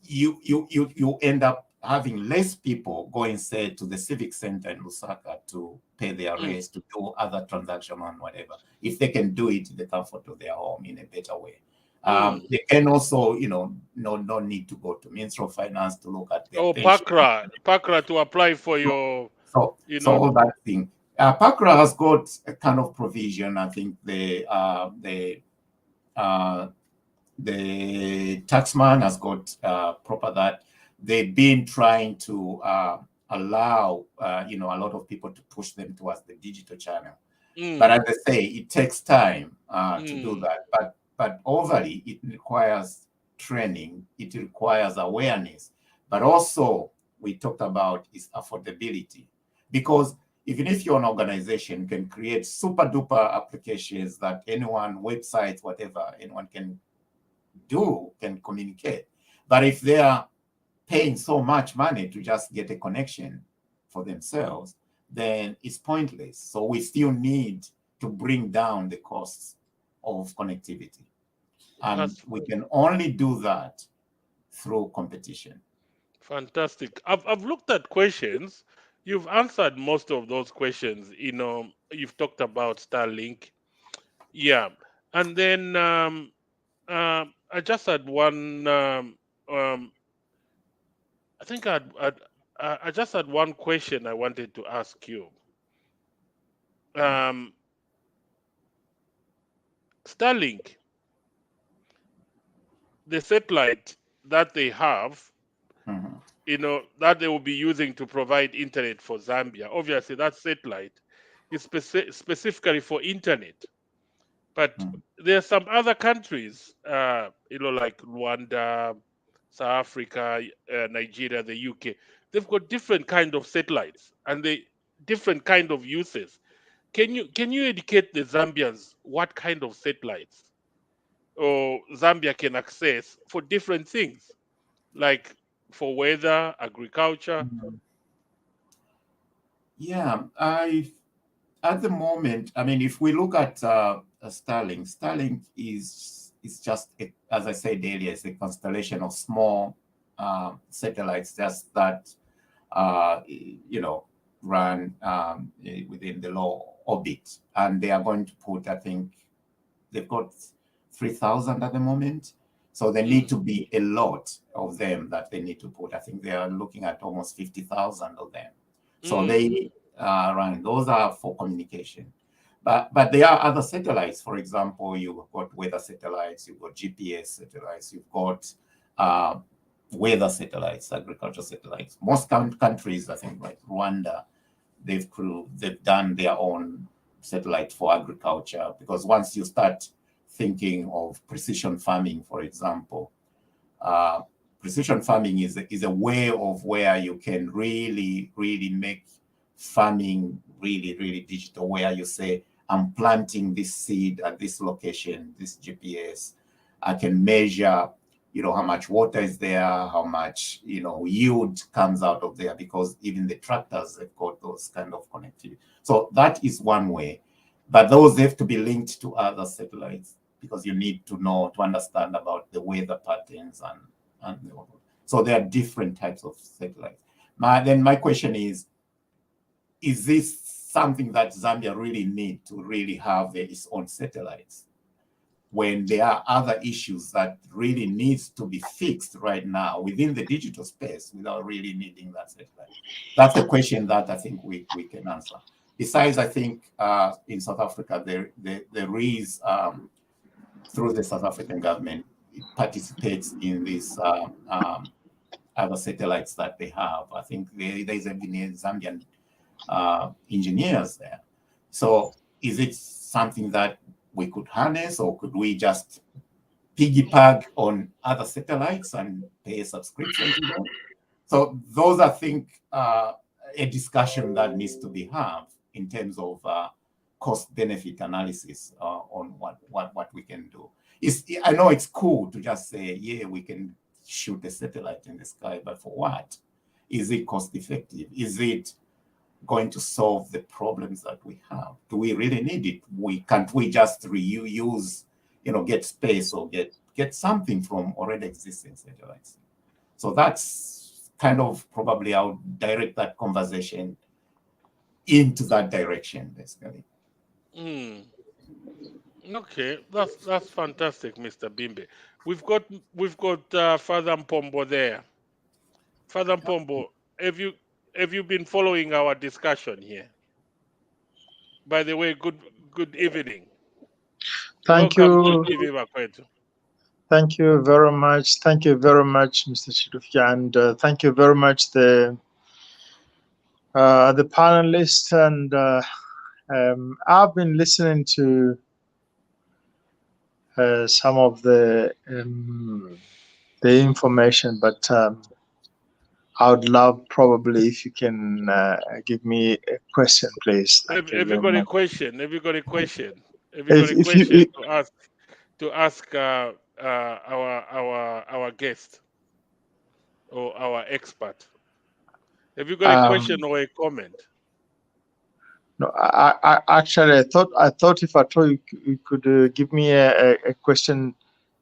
you end up having less people going, say, to the civic center in Lusaka to pay their mm, rates, to do other transaction and whatever, if they can do it in the comfort of their home in a better way. mm. They can also, no need to go to Ministry of Finance to look at their Oh, pension. Pakra to apply for So, your, so, you so know. all that thing. PACRA has got a kind of provision. I think uh, the taxman has got proper that. They've been trying to allow a lot of people to push them towards the digital channel. But Mm, as I say, it takes time to do mm, that. But overly, it requires training. It requires awareness. But also, we talked about is affordability, because even if you're an organization, can create super duper applications that anyone, websites, whatever, anyone can communicate. But if they are paying so much money to just get a connection for themselves, then it's pointless. So we still need to bring down the costs of connectivity. And that's we can only do that through competition. fantastic. I've looked at questions. You've answered most of those questions. You've talked about Starlink. Yeah. And then I just had one. Um, I think I just had one question I wanted to ask you. Um, Starlink, the satellite that they have, Mhm. that they will be using to provide internet for Zambia. Obviously, that satellite is specifically for internet. But Mhm. there are some other countries, like Rwanda, South Africa, Nigeria, the UK. They've got different kind of satellites and they different kind of uses. Can you educate the Zambians what kind of satellites or Zambia can access for different things, like for weather, agriculture? Yeah, at the moment, I mean, if we look at Starlink, Starlink is just, as I said earlier, it's a constellation of small satellites, just that run within the low orbit, and they are going to put, I think, they've got 3,000 at the moment. So there need to be a lot of them that they need to put. I think they are looking at almost 50,000 of them. So they run, those are for communication. But there are other satellites. For example, you've got weather satellites, you've got GPS satellites, you've got weather satellites, agriculture satellites. Most countries, I think, like Rwanda, they've done their own satellite for agriculture, because once you start thinking of precision farming, for example, precision farming is a way of where you can really make farming really digital, where you say, I'm planting this seed at this location, this GPS. I can measure, how much water is there, how much, yield comes out of there, because even the tractors have got those kind of connectivity. So that is one way, but those have to be linked to other satellites, because you need to understand about the weather patterns and so there are different types of satellites. Then my question is this something that Zambia really need to really have its own satellites, when there are other issues that really needs to be fixed right now within the digital space without really needing that satellite? That's a question that I think we can answer. Besides, I think in South Africa, there is, through the South African government, it participates in these other satellites that they have. I think there's a Zambian engineers there. So is it something that we could harness, or could we just piggyback on other satellites and pay a subscription to them? So those, I think, a discussion that needs to be had in terms of cost-benefit analysis on what we can do. I know it's cool to just say, yeah, we can shoot a satellite in the sky, but for what? Is it cost-effective? Is it going to solve the problems that we have? Do we really need it? Can't we just reuse, get space or get something from already existing satellites? So that's kind of probably I'll direct that conversation into that direction, basically. Okay, that's fantastic, Mr. Bimbe. We've got Father Mpombo there. Father Mpombo, have you been following our discussion here? By the way, good evening. Thank Welcome you. to TVBakwetu. Thank you very much. Thank you very much, Mr. Chilufya, and thank you very much the panelists. And I've been listening to some of the information, but I would love probably if you can give me a question, please. Have you got a question? Have you got a question? Have you got a If question you, to ask our guest or our expert? Have you got a question or a comment? No, I actually I thought if at all you could give me a question,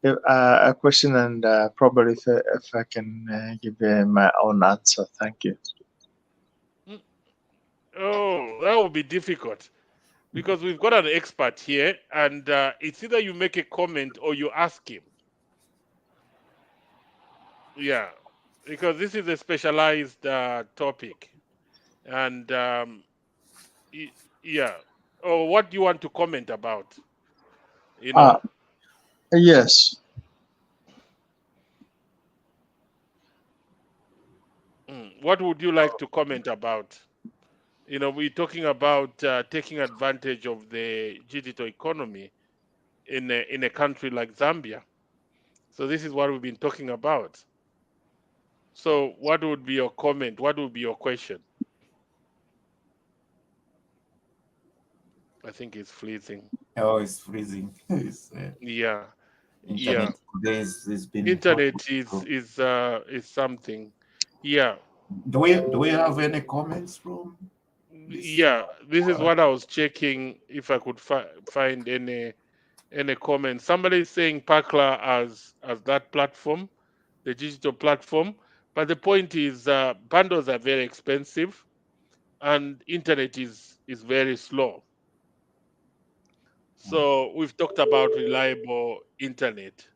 and probably if I can give my own answer. Thank you. Oh, that would be difficult, because we've got an expert here, and it's either you make a comment or you ask him. Yeah, because this is a specialized topic, and yeah. Or what do you want to comment about? Yes. What would you like to comment about? We're talking about taking advantage of the digital economy in a country like Zambia. So this is what we've been talking about. So what would be your comment? What would be your question? I think it's freezing. Oh, it's freezing. Yeah. Internet Yeah. has been Internet is something. Yeah. Do we have any comments from? Yeah, this is what I was checking if I could find any comment. Somebody is saying Pakla as that platform, the digital platform, but the point is bundles are very expensive and internet is very slow. So we've talked about reliable internet,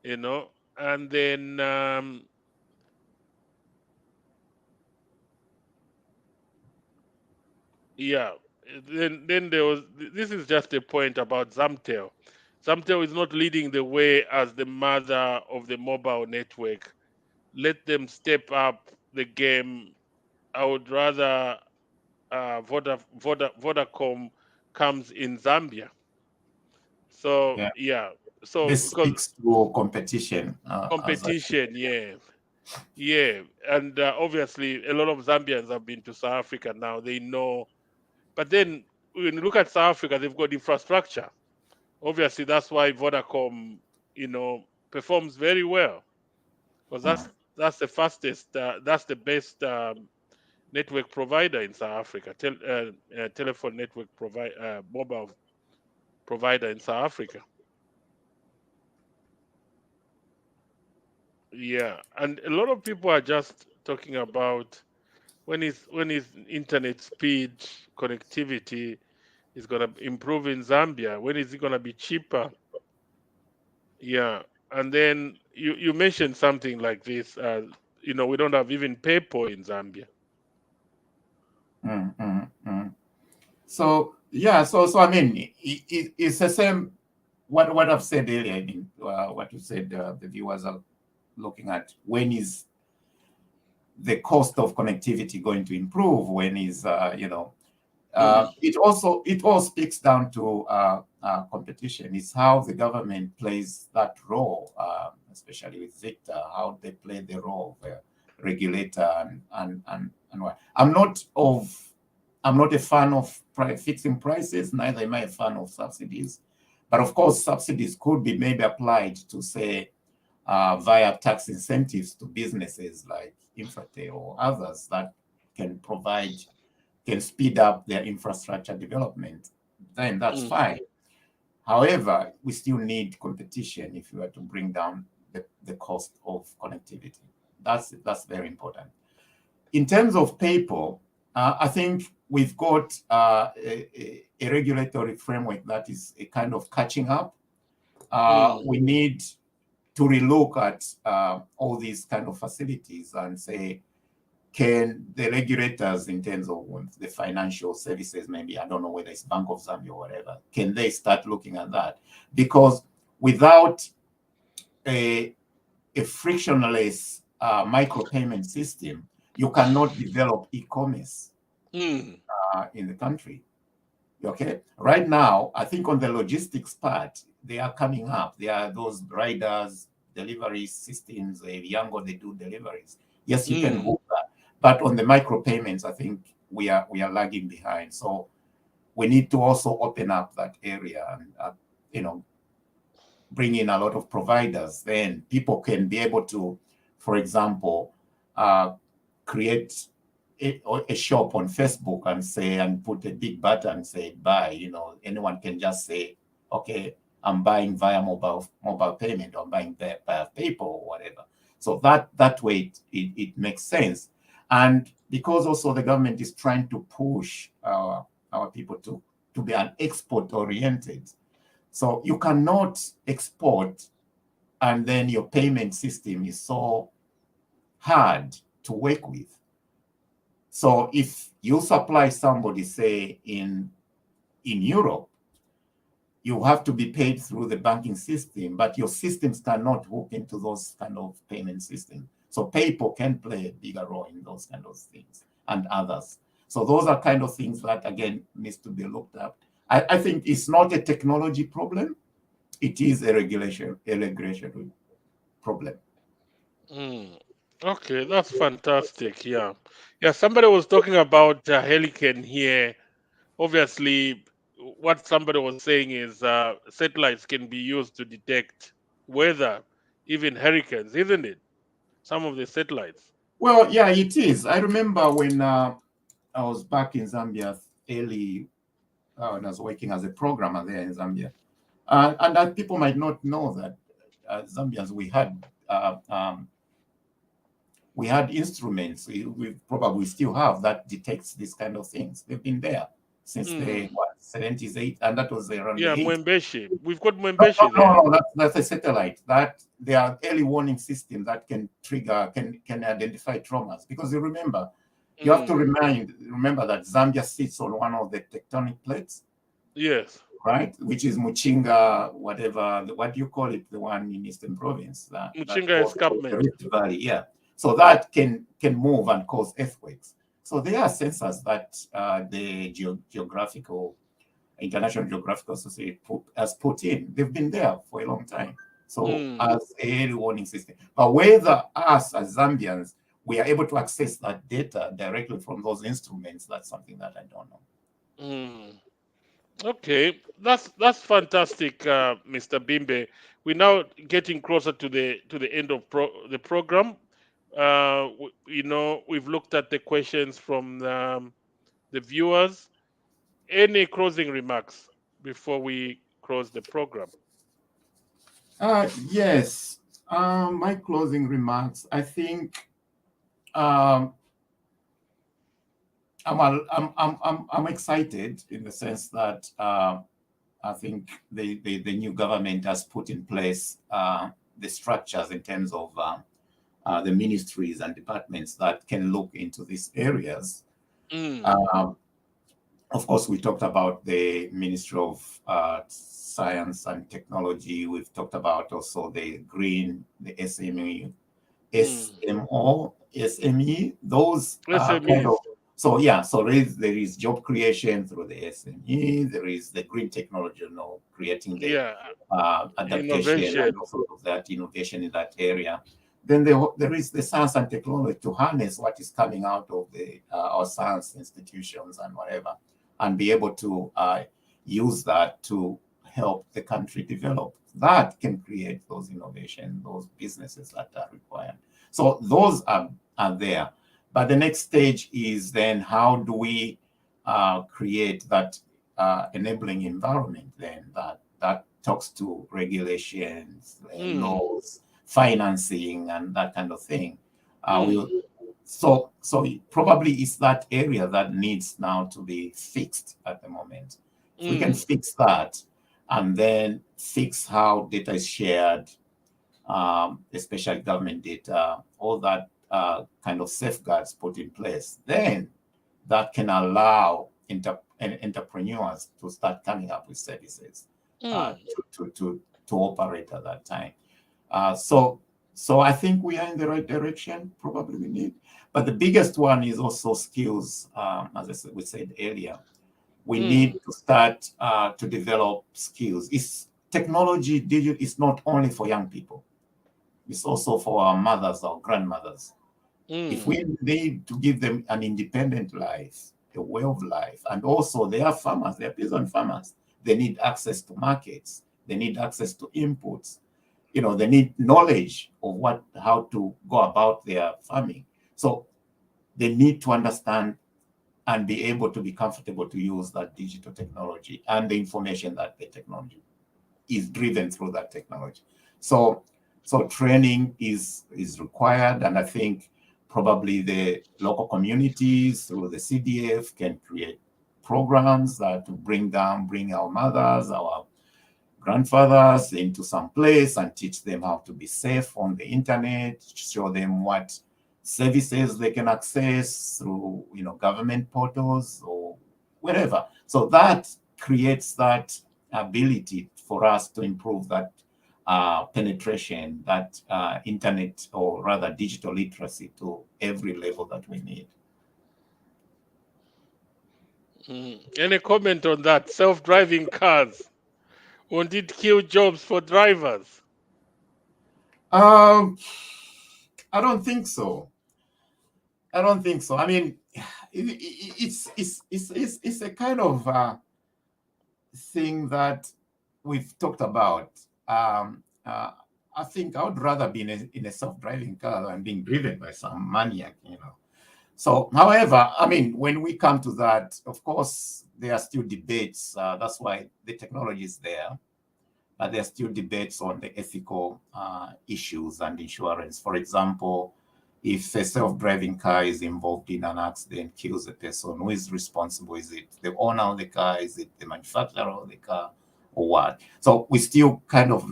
and then yeah, then there was this is just a point about Zamtel. Zamtel is not leading the way as the mother of the mobile network. Let them step up the game. I would rather Vodacom comes in Zambia. So Yeah, yeah, so this because speaks to competition, as I see. competition, yeah, and obviously a lot of Zambians have been to South Africa now. They know, but then when you look at South Africa, they've got infrastructure. Obviously, that's why Vodacom, performs very well because Mm. that's the fastest, that's the best network provider in South Africa, telephone network provider, mobile provider in South Africa. Yeah, and a lot of people are just talking about when is internet speed connectivity is gonna improve in Zambia. When is it gonna be cheaper? Yeah, and then you mentioned something like this. We don't have even PayPal in Zambia. Mm, mm, mm. So yeah, so I mean, it's the same. What I've said earlier. I mean, what you said. The viewers are looking at when is the cost of connectivity going to improve? When is Mm, it all speaks down to competition. It's how the government plays that role, especially with Victor, how they play the role of a regulator and what. I'm not a fan of fixing prices. Neither am I a fan of subsidies. But of course, subsidies could be maybe applied to say via tax incentives to businesses like Infratel or others that can speed up their infrastructure development, then that's mm, fine. However, we still need competition if we are to bring down the cost of connectivity. That's very important. In terms of PayPal, I think we've got a regulatory framework that is a kind of catching up. mm, We need to relook at all these kind of facilities and say, can the regulators in terms of the financial services, maybe, I don't know whether it's Bank of Zambia or whatever, can they start looking at that? Because without a frictionless micropayment system, you cannot develop e-commerce mm, in the country. Okay, right now, I think on the logistics part, they are coming up. There are those riders, delivery systems, Yango, they do deliveries. Yes, you can mm, book that. But on the micropayments, I think we are lagging behind. So we need to also open up that area and bring in a lot of providers. Then people can be able to, for example, create a shop on Facebook and put a big button and say buy. Anyone can just say, okay, I'm buying via mobile payment, or I'm buying via PayPal or whatever. So that way it makes sense. And because also the government is trying to push our people to be an export oriented. So you cannot export and then your payment system is so hard to work with. So if you supply somebody, say in Europe, you have to be paid through the banking system, but your systems cannot hook into those kind of payment systems. So PayPal can play a bigger role in those kind of things and others. So those are kind of things that, again, needs to be looked at. I think it's not a technology problem. It is a regulation problem. mm. Okay, that's fantastic. Yeah, yeah. Somebody was talking about Helican here. Obviously, what somebody was saying is satellites can be used to detect weather, even hurricanes, isn't it? Some of the satellites. Well, yeah, it is. I remember when I was back in Zambia early when I was working as a programmer there in Zambia. And that people might not know that Zambians, we had instruments we probably still have that detects these kind of things. They've been there since the 70s, and that was around the 80s. Mwembeshi. We've got No, Mwembeshi there. no, that's a satellite. That there are early warning system that can trigger, can identify traumas. Because you remember, you have to remember that Zambia sits on one of the tectonic plates. Yes. Right, which is Muchinga, whatever. What do you call it? The one in Eastern Province. Muchinga escarpment. Rift Valley, yeah. So that can move and cause earthquakes. So there are sensors that the International Geographical Society has put in. They've been there for a long time. So as a early warning system. But whether us as Zambians, we are able to access that data directly from those instruments, that's something that I don't know. Okay, that's fantastic, Mr. Bimbe. We're now getting closer to the end of the program. We've looked at the questions from the viewers. Any closing remarks before we close the program? Yes. My closing remarks. I think I'm excited in the sense that I think the new government has put in place the structures in terms of the ministries and departments that can look into these areas. Of course, we talked about the Ministry of Science and Technology. We've talked about also the green, the SME, SME. Those are kind of. So yeah, so there is job creation through the SME. There is the green technology, creating the adaptation and also that innovation in that area. Then there is the science and technology to harness what is coming out of our science institutions and whatever, and be able to use that to help the country develop. That can create those innovations, those businesses that are required. So those are there. But the next stage is then how do we create that enabling environment then that talks to regulations, laws, financing, and that kind of thing. So probably it's that area that needs now to be fixed at the moment. If we can fix that and then fix how data is shared, especially government data, all that kind of safeguards put in place, then that can allow entrepreneurs to start coming up with services to operate at that time. So I think we are in the right direction, probably we need. But the biggest one is also skills, as we said earlier. We need to start to develop skills. Technology, digital, is not only for young people. It's also for our mothers, our grandmothers. If we need to give them an independent life, a way of life, and also they are farmers, they are peasant farmers. They need access to markets. They need access to inputs. They need knowledge of how to go about their farming. So they need to understand and be able to be comfortable to use that digital technology and the information that the technology is driven through that technology. So training is required, and I think probably the local communities through the CDF can create programs that bring our mothers, our grandfathers into some place and teach them how to be safe on the internet, show them what services they can access through government portals or wherever. So that creates that ability for us to improve that penetration, that internet, or rather digital literacy, to every level that we need. Any comment on that? Self-driving cars, won't it kill jobs for drivers? I don't think so. I mean, it's a kind of thing that we've talked about. I think I would rather be in a self-driving car than being driven by some maniac, So, however, I mean, when we come to that, of course, there are still debates. That's why the technology is there, but there are still debates on the ethical issues and insurance. For example, if a self-driving car is involved in an accident, kills a person, who is responsible? Is it the owner of the car? Is it the manufacturer of the car, or what? So we still kind of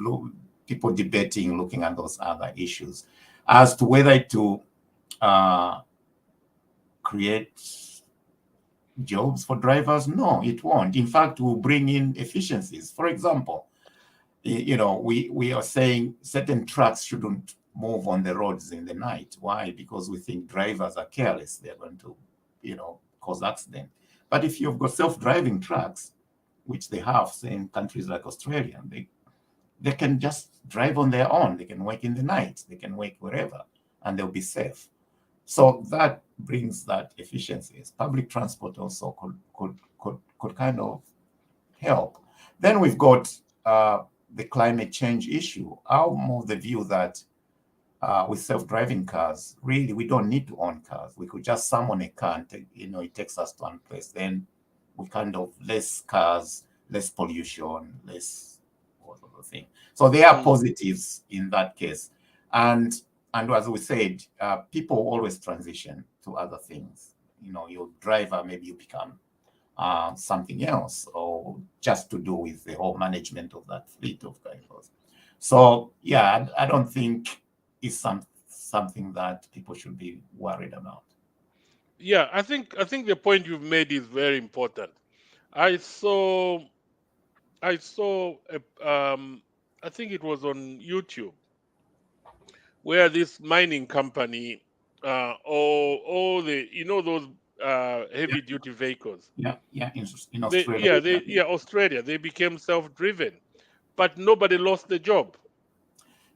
people debating, looking at those other issues as to whether to create jobs for drivers. No, it won't. In fact, will bring in efficiencies. For example, we are saying certain trucks shouldn't move on the roads in the night. Why? Because we think drivers are careless. They're going to, cause accident. But if you've got self-driving trucks, which they have, say in countries like Australia, they can just drive on their own. They can work in the night. They can work wherever, and they'll be safe. So that brings that efficiencies. Public transport also could kind of help. Then we've got the climate change issue. I'm of the view that with self-driving cars, really, we don't need to own cars. We could just summon a car and it takes us to one place. Then we kind of less cars, less pollution, less all of the thing. So there are positives in that case. And as we said, people always transition to other things. Your driver, maybe you become something else, or just to do with the whole management of that fleet of drivers. So yeah, I don't think it's something that people should be worried about. Yeah, I think the point you've made is very important. I saw I saw I think it was on YouTube where this mining company all the those Yeah, heavy duty vehicles, yeah. In Australia. Australia, they became self-driven, but nobody lost the job.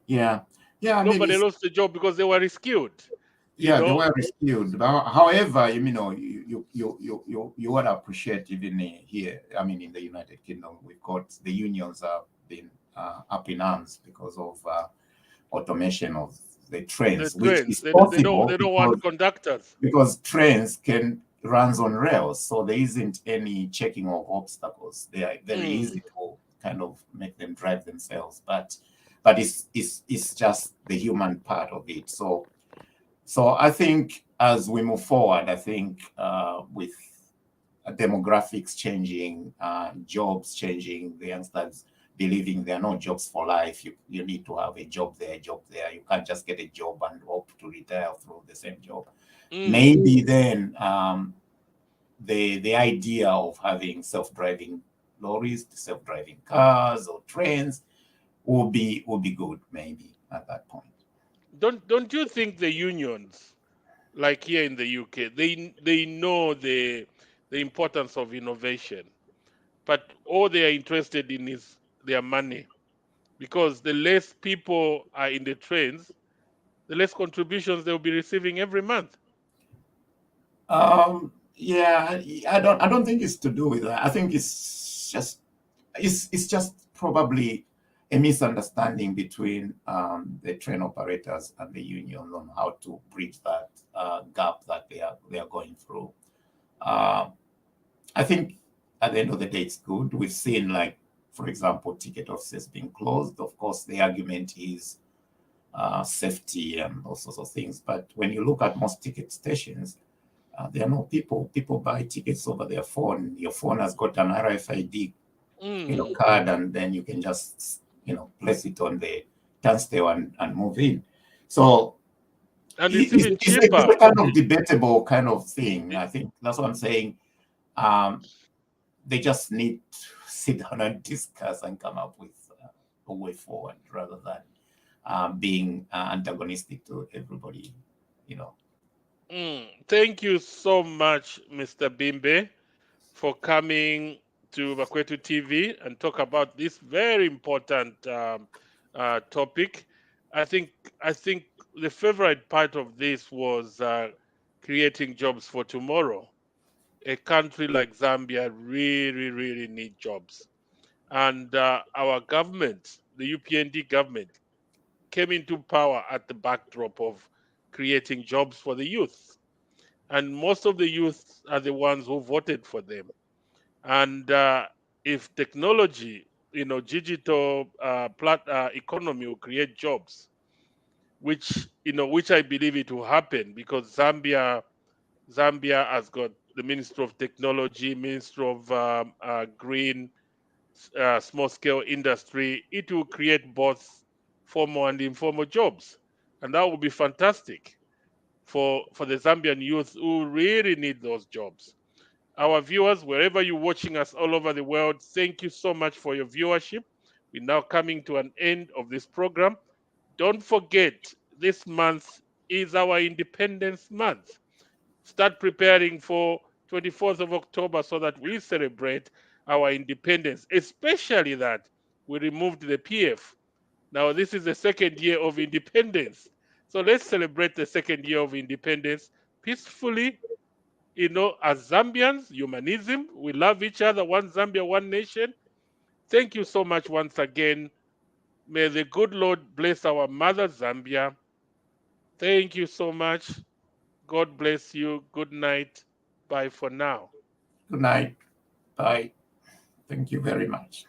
Yeah, yeah. Maybe Nobody lost the job because they were rescued. You yeah, they know, were rescued. However, you would appreciate even here. I mean, in the United Kingdom, we've got the unions have been up in arms because of automation of the the trains, which trains, is possible they don't want conductors. because trains can runs on rails, so there isn't any checking of obstacles. They are very Mm. easy to kind of make them drive themselves, but it's just the human part of it. So I think as we move forward, I think with demographics changing, jobs changing, the youngsters believing there are no jobs for life. You need to have a job there, job there. You can't just get a job and hope to retire through the same job. Maybe then the idea of having self-driving lorries, self-driving cars or trains will be good maybe at that point. Don't you think the unions, like here in the UK, they know the importance of innovation, but all they are interested in is their money, because the less people are in the trains, the less contributions they'll be receiving every month. Yeah, I don't think it's to do with that. I think it's just probably a misunderstanding between the train operators and the union on how to bridge that gap that they are going through. Uh, I think at the end of the day, it's good. We've seen, like, for example, ticket offices being closed. Of course, the argument is safety and all sorts of things. But when you look at most ticket stations, there are no people. People buy tickets over their phone. Your phone has got an RFID, Mm. card, and then you can just, place it on the turnstile and move in. So And it's it's, even it's, a, it's cheaper. a kind of debatable kind of thing. I think that's what I'm saying. Um, they just need to sit down and discuss and come up with a way forward rather than being antagonistic to everybody, you know. Thank you so much, Mr. Bimbe, for coming to Bakwetu TV and talk about this very important topic. I think I think the favorite part of this was creating jobs for tomorrow. A country like Zambia really, really need jobs, and our government, the UPND government, came into power at the backdrop of creating jobs for the youth. and most of the youth are the ones who voted for them. And if technology, digital economy will create jobs, which I believe it will happen, because Zambia has got the Ministry of Technology, Ministry of Green, small scale industry. It will create both formal and informal jobs, and that will be fantastic for the Zambian youth who really need those jobs. Our viewers, wherever you're watching us all over the world, thank you so much for your viewership. We're now coming to an end of this program. Don't forget, this month is our Independence Month. Start preparing for 24th of October so that we celebrate our independence, especially that we removed the PF. Now, this is the second year of independence. So let's celebrate the second year of independence peacefully, as Zambians, humanism. We love each other, one Zambia, one nation. Thank you so much once again. May the good Lord bless our mother Zambia. Thank you so much. God bless you. Good night. Bye for now. Good night. Bye. Thank you very much.